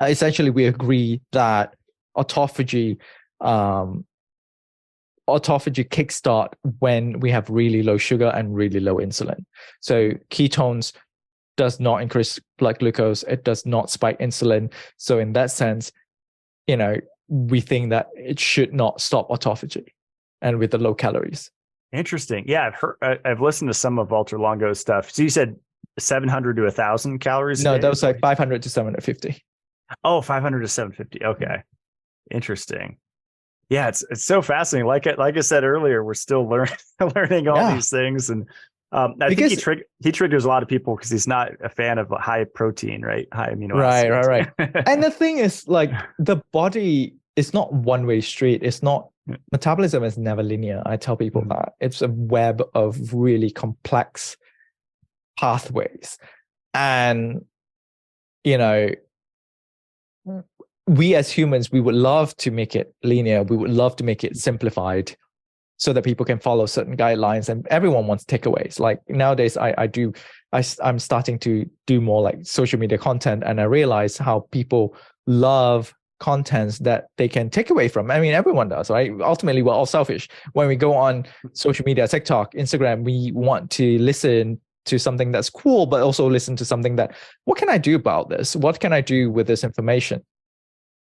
essentially we agree that autophagy kickstart when we have really low sugar and really low insulin. So ketones does not increase blood glucose. It does not spike insulin. So in that sense, we think that it should not stop autophagy, and with the low calories. Interesting. Yeah, I've listened to some of Walter Longo's stuff. So you said 700 to 1,000 calories? No, that was like 500 to 750. Oh, 500 to 750. Okay. Interesting. Yeah, it's so fascinating. Like I said earlier, we're still learning all these things, and I think he triggers a lot of people because he's not a fan of high protein, right? High amino acids. Right. And the thing is, like, the body is not one-way street. It's not, metabolism is never linear. I tell people that it's a web of really complex pathways, and we as humans, we would love to make it linear. We would love to make it simplified so that people can follow certain guidelines, and everyone wants takeaways. Like nowadays, I'm starting to do more like social media content, and I realize how people love contents that they can take away from. I mean, everyone does, right? Ultimately, we're all selfish. When we go on social media, TikTok, Instagram, we want to listen to something that's cool, but also listen to something that, what can I do about this? What can I do with this information?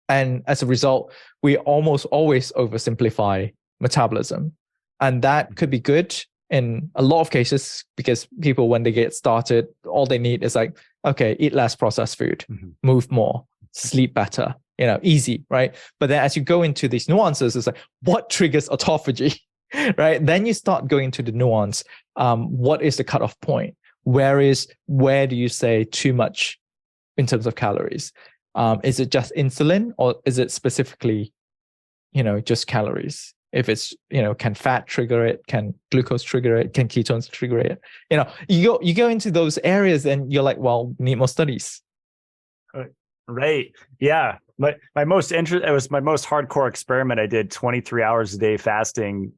And as a result, we almost always oversimplify metabolism. And that could be good in a lot of cases, because people, when they get started, all they need is like, okay, eat less processed food, move more, sleep better, easy, right? But then as you go into these nuances, it's like, what triggers autophagy, right? Then you start going to the nuance. What is the cutoff point? Where do you say too much in terms of calories? Is it just insulin, or is it specifically, just calories? If it's, can fat trigger it? Can glucose trigger it? Can ketones trigger it? You go into those areas and you're like, well, need more studies. Right. Yeah. My most it was my most hardcore experiment. I did 23 hours a day fasting,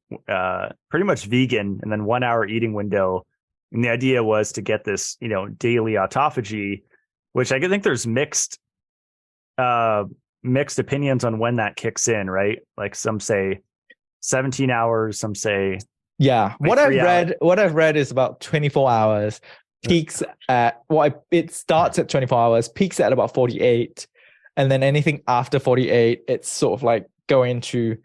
pretty much vegan, and then 1 hour eating window. And the idea was to get this, daily autophagy, which I think there's mixed opinions on when that kicks in, right? Like some say 17 hours, some say what I've read is about 24 hours, peaks at it starts at 24 hours, peaks at about 48, and then anything after 48, it's sort of like going to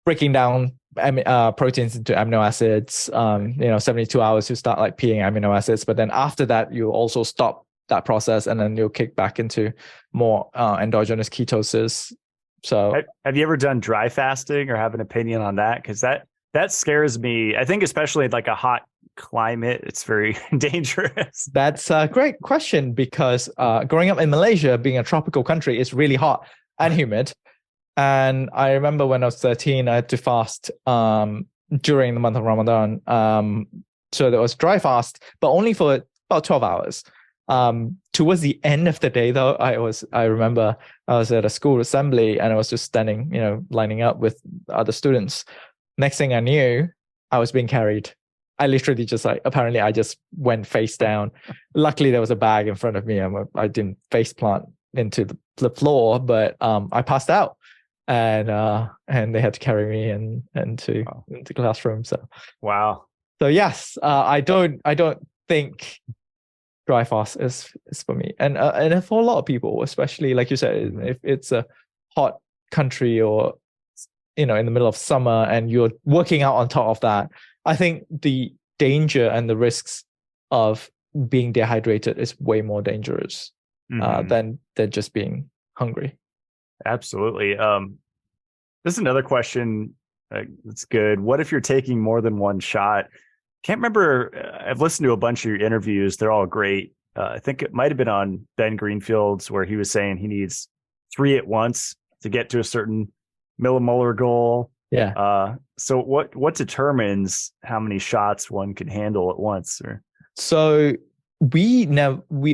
breaking down proteins into amino acids. 72 hours to start like peeing amino acids, but then after that you also stop that process, and then you'll kick back into more endogenous ketosis. So have you ever done dry fasting or have an opinion on that? Because that scares me. I think especially in like a hot climate, it's very dangerous. That's a great question, because growing up in Malaysia, being a tropical country, is really hot and humid. And I remember when I was 13, I had to fast during the month of Ramadan. So there was dry fast, but only for about 12 hours. Towards the end of the day, though, I remember I was at a school assembly, and I was just standing, lining up with other students. Next thing I knew, I was being carried. I literally just I just went face down. Luckily, there was a bag in front of me, and I didn't face plant into the floor, but I passed out, and they had to carry me into the classroom. So Wow. so yes, I don't think dry fast is for me, and for a lot of people, especially like you said, if it's a hot country or in the middle of summer and you're working out on top of that, I think the danger and the risks of being dehydrated is way more dangerous than just being hungry. Absolutely. This is another question that's good. What if you're taking more than one shot? Can't remember. I've listened to a bunch of your interviews. They're all great. I think it might have been on Ben Greenfield's where he was saying he needs 3 at once to get to a certain millimolar goal. Yeah. So what determines how many shots one can handle at once? So we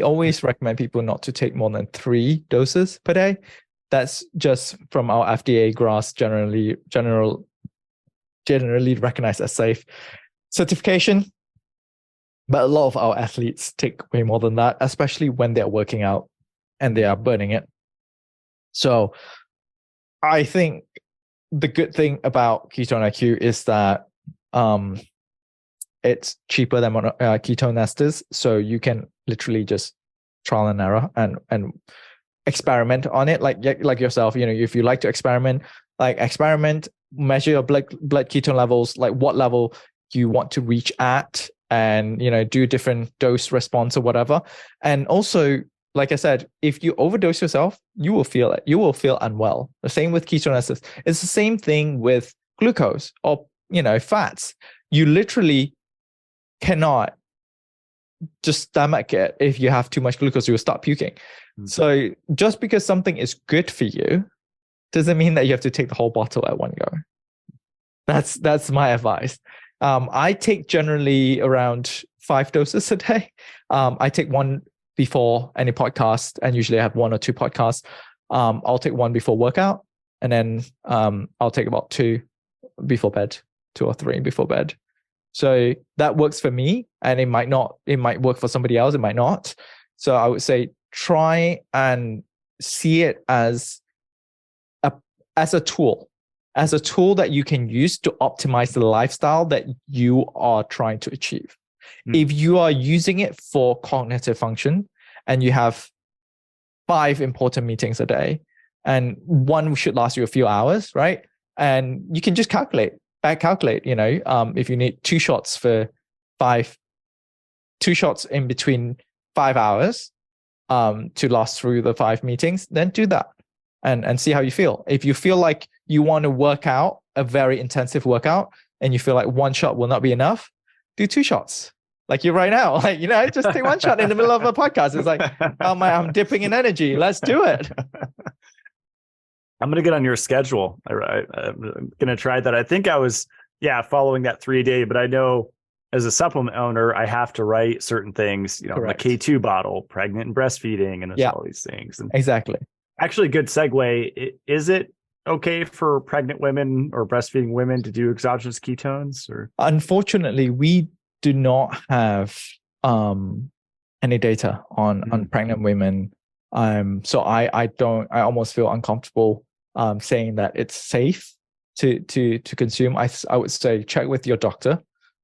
always recommend people not to take more than 3 doses per day. That's just from our FDA GRAS generally recognized as safe certification. But a lot of our athletes take way more than that, especially when they're working out and they are burning it. So I think the good thing about KetoneIQ is that it's cheaper than ketone esters. So you can literally just trial and error and experiment on it, like yourself. If you like to experiment, measure your blood ketone levels, like what level you want to reach at, and do different dose response or whatever. And also, like I said, if you overdose yourself, you will feel it. You will feel unwell. The same with ketone esters. It's the same thing with glucose or fats. You literally cannot just stomach it. If you have too much glucose, you will start puking. So just because something is good for you doesn't mean that you have to take the whole bottle at one go. That's my advice. I take generally around 5 doses a day. I take 1 before any podcast, and usually I have 1 or 2 podcasts. I'll take 1 before workout, and then I'll take about 2 before bed, 2 or 3 before bed. So that works for me, and it might work for somebody else, it might not. So I would say try and see it as a tool that you can use to optimize the lifestyle that you are trying to achieve. If you are using it for cognitive function and you have 5 important meetings a day, and 1 should last you a few hours, right? And you can just back calculate, if you need 2 shots for 2 shots in between 5 hours to last through the 5 meetings, then do that and see how you feel. If you feel like you want to work out a very intensive workout and you feel like 1 shot will not be enough, do 2 shots. Like you right now, just take 1 shot in the middle of a podcast. It's like, oh I'm dipping in energy. Let's do it. I'm going to get on your schedule. I'm going to try that. I think I was, following that 3-a-day, but I know as a supplement owner, I have to write certain things, Correct. the K2 bottle, pregnant and breastfeeding, and all these things. And exactly. Actually, good segue. Is it okay for pregnant women or breastfeeding women to do exogenous ketones? Or unfortunately, we do not have any data on pregnant women. So I almost feel uncomfortable saying that it's safe to consume. I would say check with your doctor.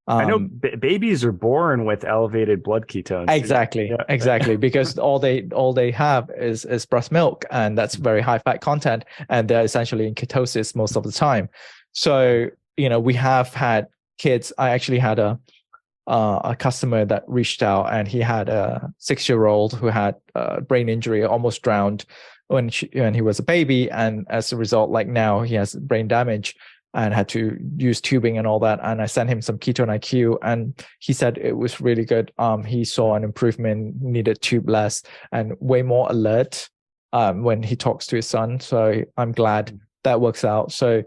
I know babies are born with elevated blood ketones. Exactly, because all they have is breast milk, and that's very high fat content, and they're essentially in ketosis most of the time. So we have had kids. I actually had a customer that reached out, and he had a 6-year-old who had a brain injury, almost drowned when he was a baby, and as a result, like now he has brain damage and had to use tubing and all that. And I sent him some KetoneIQ, and he said it was really good. He saw an improvement, needed tube less, and way more alert when he talks to his son. So I'm glad that works out. So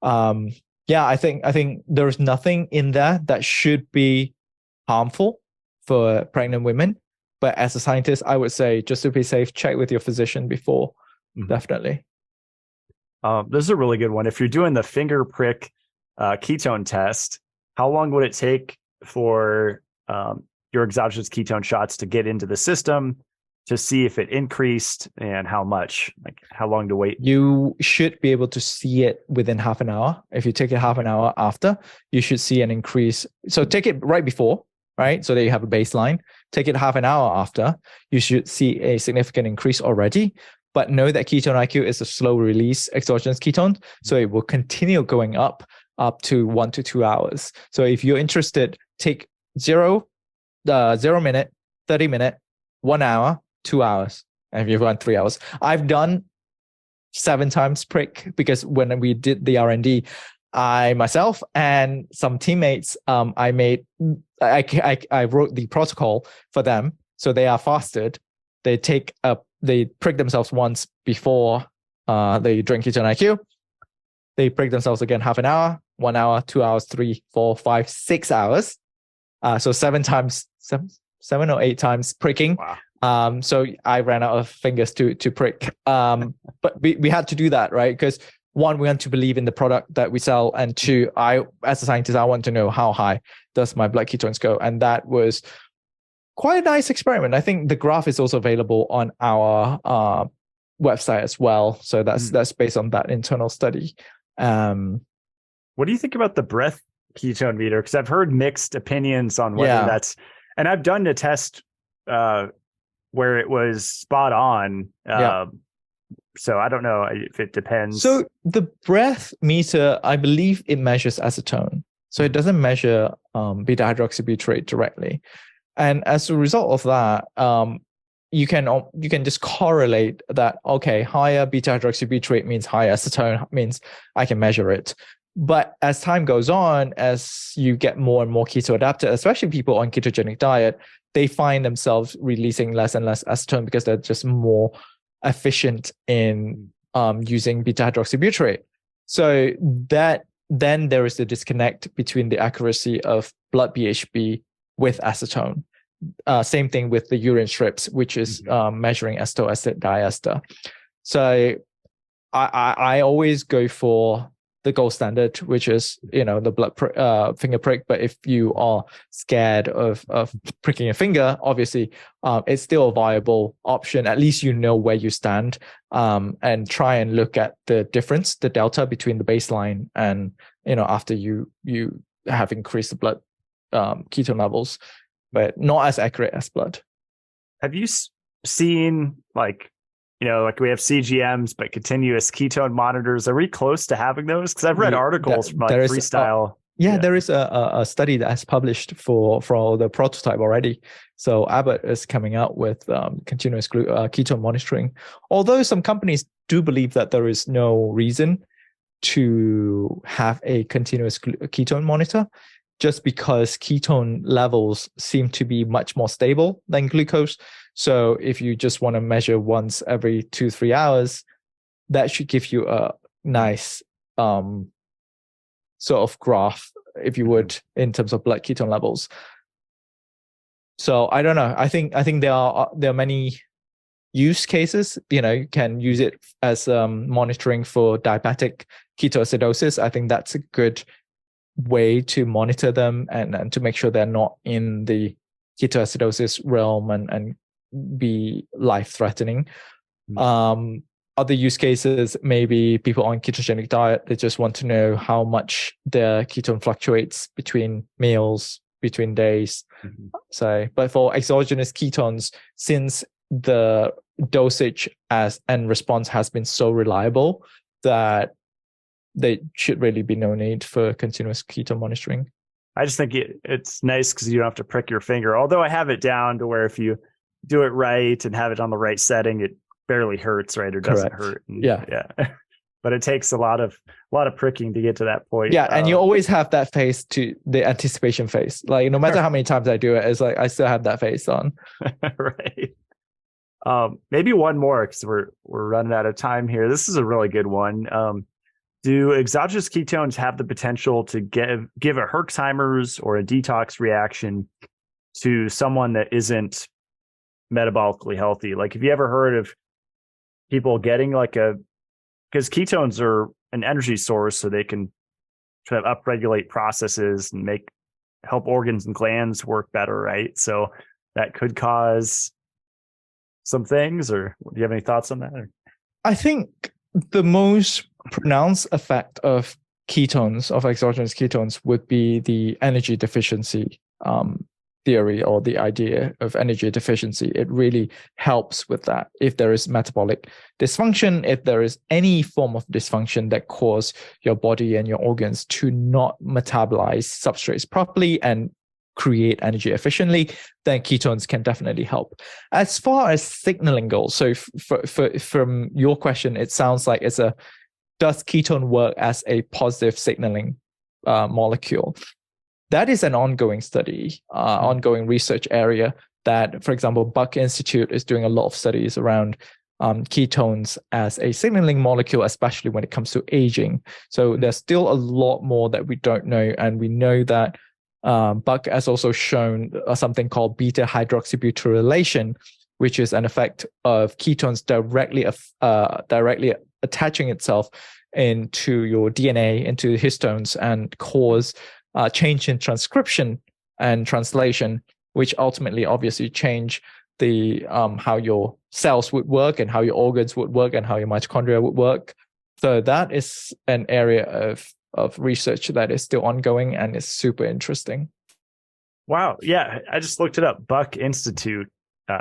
I think there's nothing in there that should be harmful for pregnant women. But as a scientist, I would say just to be safe, check with your physician before. Definitely. This is a really good one. If you're doing the finger prick ketone test, how long would it take for your exogenous ketone shots to get into the system? to see if it increased and how much, like how long to wait? You should be able to see it within half an hour. If you take it half an hour after, you should see an increase. So take it right before, right? So that you have a baseline. Take it half an hour after, you should see a significant increase already. But know that KetoneIQ is a slow release exogenous ketone. So it will continue going up to 1 to 2 hours. So if you're interested, take 0 minute, 30 minute, 1 hour, 2 hours. And if you've run 3 hours, I've done 7 times prick, because when we did the R&D, I myself and some teammates, I wrote the protocol for them. So they are fasted. They prick themselves once before they drink KetoneIQ. They prick themselves again half an hour, 1 hour, 2 hours, 3, 4, 5, 6 hours. So 7 or 8 times pricking. Wow. So I ran out of fingers to prick. But we had to do that, right? Because 1, we want to believe in the product that we sell, and 2, as a scientist, I want to know how high does my blood ketones go, and that was quite a nice experiment. I think the graph is also available on our website as well. So that's based on that internal study. What do you think about the breath ketone meter? Because I've heard mixed opinions on whether that's, and I've done a test where it was spot on. So I don't know if it depends. So the breath meter, I believe it measures acetone. So it doesn't measure beta hydroxybutyrate directly. And as a result of that, you can just correlate that, okay, higher beta hydroxybutyrate means higher acetone, means I can measure it. But as time goes on, as you get more and more keto adapted, especially people on ketogenic diet, they find themselves releasing less and less acetone because they're just more efficient in using beta hydroxybutyrate. So that then there is the disconnect between the accuracy of blood BHB with acetone. Same thing with the urine strips, which is measuring acetic acid diester. So I always go for the gold standard, which is, the blood finger prick. But if you are scared of pricking a finger, obviously it's still a viable option. At least you know where you stand, and try and look at the difference, the delta between the baseline and after you have increased the blood ketone levels, but not as accurate as blood. Have you seen like we have CGMs, but continuous ketone monitors? Are we close to having those? Because I've read articles from Freestyle. There is a study that's published for the prototype already. So Abbott is coming out with continuous ketone monitoring. Although some companies do believe that there is no reason to have a continuous ketone monitor, just because ketone levels seem to be much more stable than glucose. So if you just want to measure once every 2-3 hours, that should give you a nice sort of graph, if you would, in terms of blood ketone levels. So I don't know. I think there are many use cases. You can use it as monitoring for diabetic ketoacidosis. I think that's a good way to monitor them and to make sure they're not in the ketoacidosis realm and be life-threatening. Other use cases, maybe people on ketogenic diet, they just want to know how much their ketone fluctuates between meals, between days. So, but for exogenous ketones, since the dosage and response has been so reliable, that there should really be no need for continuous ketone monitoring. I just think it's nice because you don't have to prick your finger. Although I have it down to where if you do it right and have it on the right setting, it barely hurts, right? Or doesn't hurt. Yeah. But it takes a lot of pricking to get to that point. Yeah, and you always have that face, to the anticipation face. Like no matter how many times I do it, it's like I still have that face on. Right. Maybe one more because we're running out of time here. This is a really good one. Do exogenous ketones have the potential to give a Herxheimer's or a detox reaction to someone that isn't metabolically healthy? Like, have you ever heard of people getting because ketones are an energy source, so they can kind of upregulate processes and help organs and glands work better, right? So that could cause some things, or do you have any thoughts on that? I think the most pronounced effect of ketones, of exogenous ketones, would be the energy deficiency theory, or the idea of energy deficiency. It really helps with that. If there is metabolic dysfunction, if there is any form of dysfunction that cause your body and your organs to not metabolize substrates properly and create energy efficiently, then ketones can definitely help. As far as signaling goes, so from your question, it sounds like does ketone work as a positive signaling molecule? That is an ongoing study, ongoing research area that, for example, Buck Institute is doing a lot of studies around ketones as a signaling molecule, especially when it comes to aging. So there's still a lot more that we don't know. And we know that Buck has also shown something called beta hydroxybutyrylation, which is an effect of ketones directly attaching itself into your DNA, into histones, and cause change in transcription and translation, which ultimately obviously change the how your cells would work and how your organs would work and how your mitochondria would work. So that is an area of research that is still ongoing and is super interesting. Wow. Yeah, I just looked it up. Buck Institute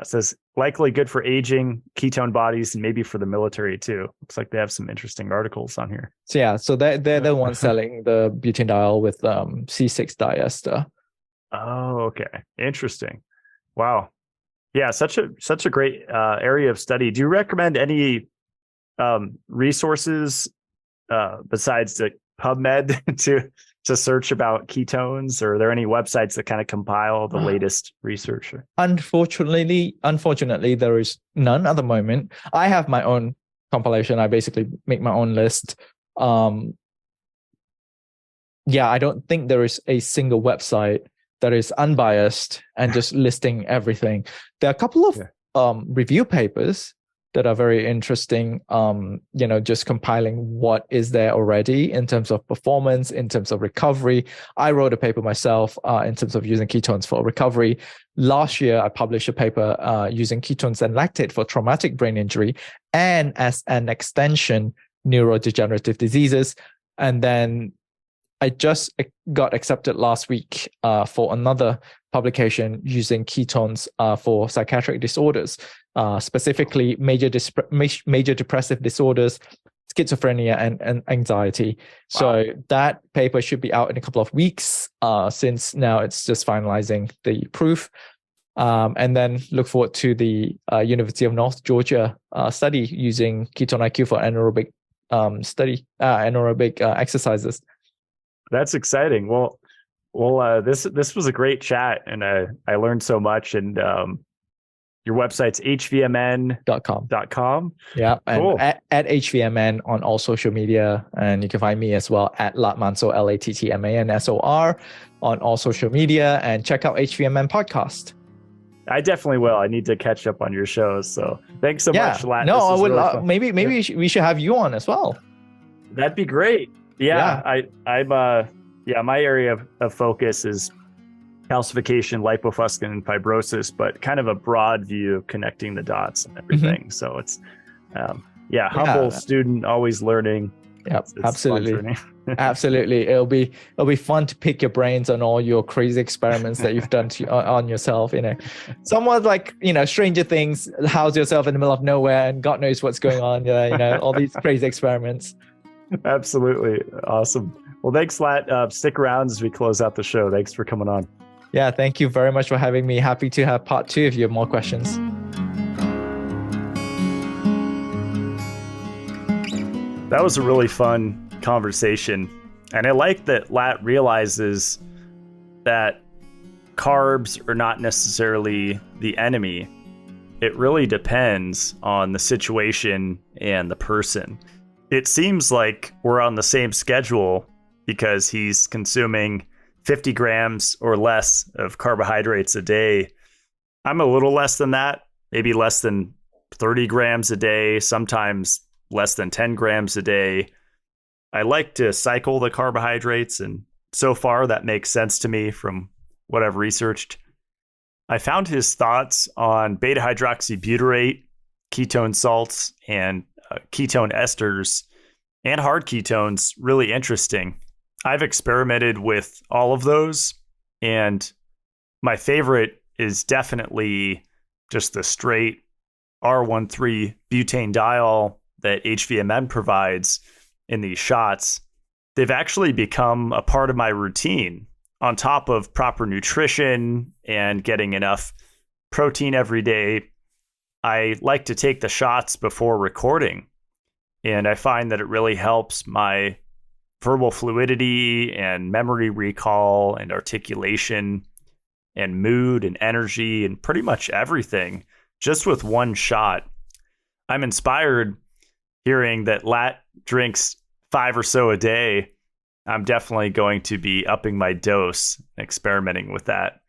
says likely good for aging, ketone bodies, and maybe for the military too. Looks like they have some interesting articles on here. So yeah, so they're the ones selling the butanediol with C6 diester. Oh, okay. Interesting. Wow. Yeah, such a great area of study. Do you recommend any resources besides the PubMed to search about ketones, or are there any websites that kind of compile the latest research? Unfortunately, there is none at the moment. I have my own compilation. I basically make my own list. I don't think there is a single website that is unbiased and just listing everything. There are a couple of review papers that are very interesting, just compiling what is there already in terms of performance, in terms of recovery. I wrote a paper myself in terms of using ketones for recovery. Last year, I published a paper using ketones and lactate for traumatic brain injury and as an extension, neurodegenerative diseases. And then I just got accepted last week for another publication using ketones for psychiatric disorders, specifically major depressive disorders, schizophrenia, and anxiety. Wow. So that paper should be out in a couple of weeks, since now it's just finalizing the proof. And then look forward to the University of North Georgia study using KetoneIQ for anaerobic exercises. That's exciting. Well, this was a great chat, and I learned so much. And your website's hvmn.com. Yeah, cool. And at HVMN on all social media, and you can find me as well at Latt Mansor, LattMansor on all social media, and check out HVMN podcast. I definitely will. I need to catch up on your shows. So thanks so much, Latt. No, I would really maybe we should have you on as well. That'd be great. Yeah. I'm my area of focus is calcification, lipofuscin, and fibrosis, but kind of a broad view of connecting the dots and everything. Mm-hmm. So it's humble student, always learning. Yep, absolutely. Absolutely. It'll be fun to pick your brains on all your crazy experiments that you've done on yourself, somewhat like, Stranger Things, house yourself in the middle of nowhere and God knows what's going on, all these crazy experiments. Absolutely. Awesome. Well, thanks, Latt. Stick around as we close out the show. Thanks for coming on. Yeah, thank you very much for having me. Happy to have part 2 if you have more questions. That was a really fun conversation. And I like that Latt realizes that carbs are not necessarily the enemy. It really depends on the situation and the person. It seems like we're on the same schedule because he's consuming 50 grams or less of carbohydrates a day. I'm a little less than that, maybe less than 30 grams a day, sometimes less than 10 grams a day. I like to cycle the carbohydrates, and so far that makes sense to me from what I've researched. I found his thoughts on beta hydroxybutyrate, ketone salts, and ketone esters and hard ketones really interesting. I've experimented with all of those, and my favorite is definitely just the straight R13 butanediol that HVMN provides in these shots. They've actually become a part of my routine on top of proper nutrition and getting enough protein every day. I like to take the shots before recording, and I find that it really helps my verbal fluidity and memory recall and articulation and mood and energy and pretty much everything just with one shot. I'm inspired hearing that Latt drinks 5 or so a day. I'm definitely going to be upping my dose, experimenting with that.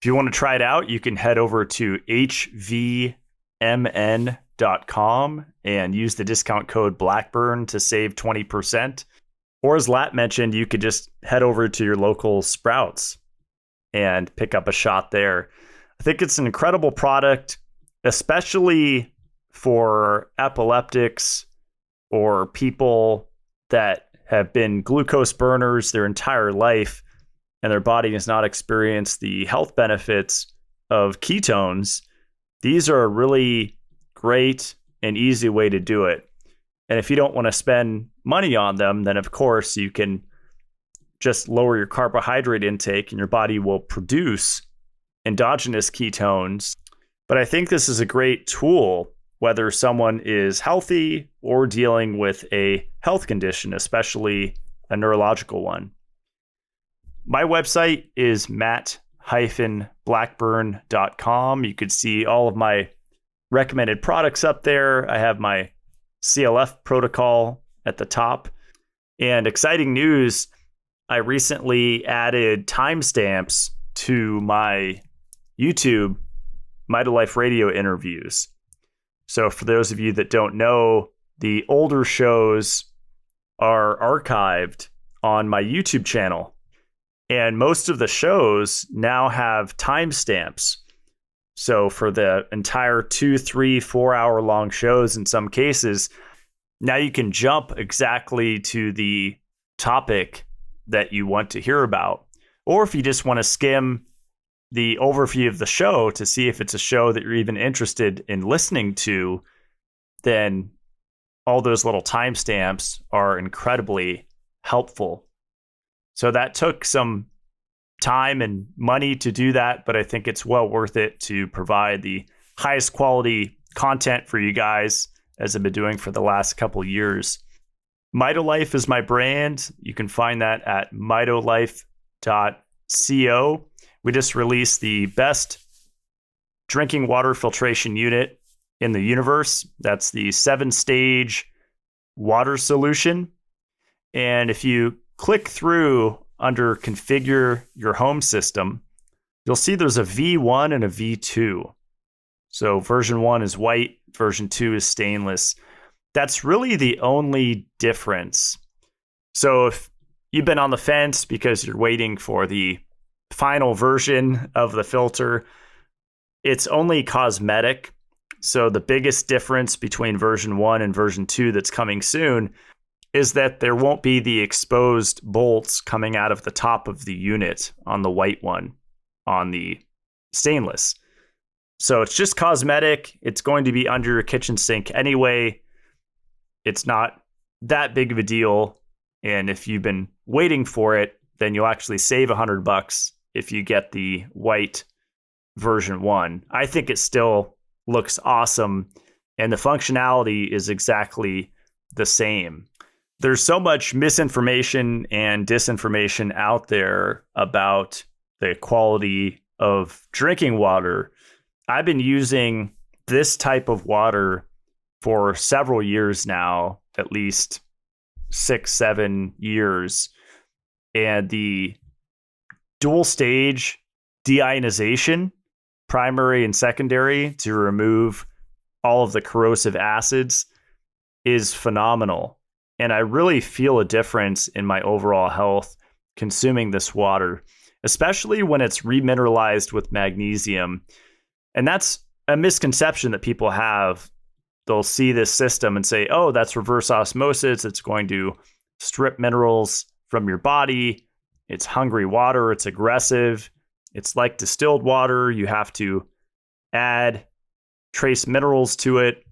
If you want to try it out, you can head over to HVMN.com and use the discount code Blackburn to save 20%. Or as Latt mentioned, you could just head over to your local Sprouts and pick up a shot there. I think it's an incredible product, especially for epileptics or people that have been glucose burners their entire life and their body has not experienced the health benefits of ketones. These are a really great and easy way to do it. And if you don't want to spend money on them, then of course you can just lower your carbohydrate intake and your body will produce endogenous ketones. But I think this is a great tool, whether someone is healthy or dealing with a health condition, especially a neurological one. My website is matt-blackburn.com. You could see all of my recommended products up there. I have my CLF protocol at the top. And exciting news, I recently added timestamps to my YouTube Mitolife radio interviews. So for those of you that don't know, the older shows are archived on my YouTube channel. And most of the shows now have timestamps. So for the entire 2, 3, 4 hour long shows in some cases, now you can jump exactly to the topic that you want to hear about. Or if you just want to skim the overview of the show to see if it's a show that you're even interested in listening to, then all those little timestamps are incredibly helpful. So that took some time and money to do that, but I think it's well worth it to provide the highest quality content for you guys, as I've been doing for the last couple of years. Mitolife is my brand. You can find that at mitolife.co. We just released the best drinking water filtration unit in the universe. That's the 7-stage water solution. And if you click through under configure your home system, you'll see there's a V1 and a V2. So version 1 is white, version 2 is stainless. That's really the only difference. So if you've been on the fence because you're waiting for the final version of the filter, it's only cosmetic. So the biggest difference between version 1 and version 2 that's coming soon is that there won't be the exposed bolts coming out of the top of the unit on the white one, on the stainless. So it's just cosmetic. It's going to be under your kitchen sink anyway. It's not that big of a deal. And if you've been waiting for it, then you'll actually save $100 if you get the white version 1. I think it still looks awesome, and the functionality is exactly the same. There's so much misinformation and disinformation out there about the quality of drinking water. I've been using this type of water for several years now, at least 6, 7 years. And the dual stage deionization, primary and secondary, to remove all of the corrosive acids is phenomenal. And I really feel a difference in my overall health consuming this water. especially when it's remineralized with magnesium. And that's a misconception that people have. They'll see this system and say, oh, that's reverse osmosis. It's going to strip minerals from your body. It's hungry water. It's aggressive. It's like distilled water. You have to add trace minerals to it.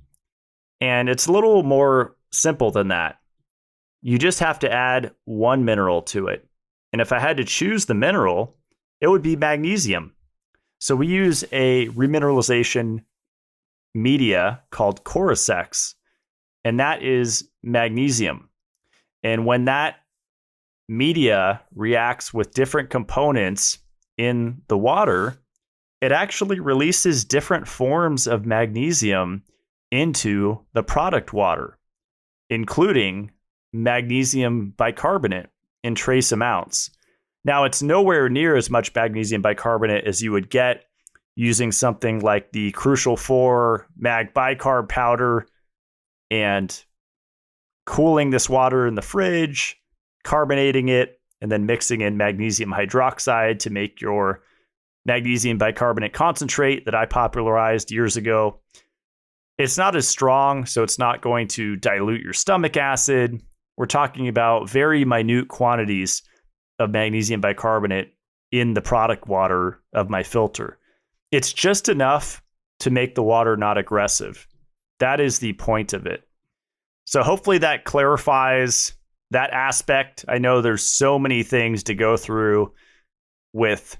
And it's a little more simple than that. You just have to add one mineral to it. And if I had to choose the mineral, it would be magnesium. So we use a remineralization media called Corasex, and that is magnesium. And when that media reacts with different components in the water, it actually releases different forms of magnesium into the product water, including magnesium bicarbonate in trace amounts. Now, it's nowhere near as much magnesium bicarbonate as you would get using something like the Crucial 4 mag bicarb powder and cooling this water in the fridge, carbonating it, and then mixing in magnesium hydroxide to make your magnesium bicarbonate concentrate that I popularized years ago. It's not as strong, so it's not going to dilute your stomach acid. We're talking about very minute quantities of magnesium bicarbonate in the product water of my filter. It's just enough to make the water not aggressive. That is the point of it. So hopefully that clarifies that aspect. I know there's so many things to go through with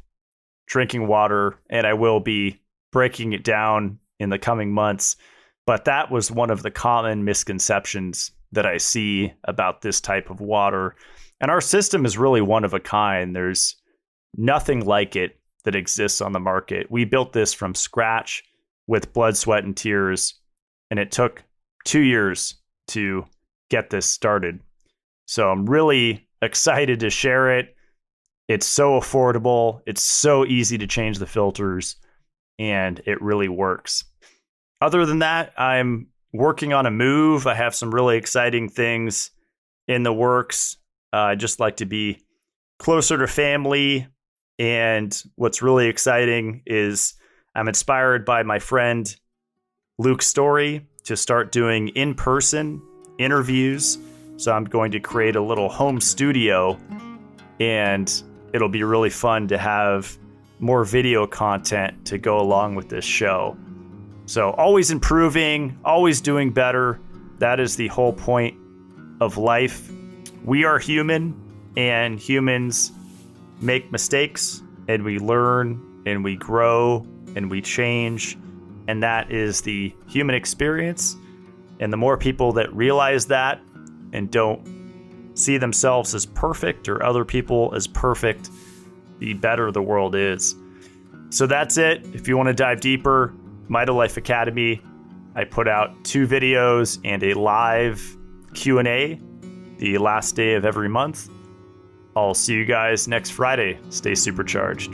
drinking water, and I will be breaking it down in the coming months. But that was one of the common misconceptions that I see about this type of water. And our system is really one of a kind. There's nothing like it that exists on the market. We built this from scratch with blood, sweat, and tears, and it took 2 years to get this started. So I'm really excited to share it. It's so affordable. It's so easy to change the filters, and it really works. Other than that, I'm working on a move. I have some really exciting things in the works. I just like to be closer to family. And what's really exciting is I'm inspired by my friend Luke's story to start doing in-person interviews. So I'm going to create a little home studio, and it'll be really fun to have more video content to go along with this show. So always improving, always doing better. That is the whole point of life. We are human, and humans make mistakes, and we learn, and we grow, and we change. And that is the human experience. And the more people that realize that and don't see themselves as perfect or other people as perfect, the better the world is. So that's it. If you want to dive deeper, Mitolife Academy, I put out 2 videos and a live Q&A the last day of every month. I'll see you guys next Friday. Stay supercharged.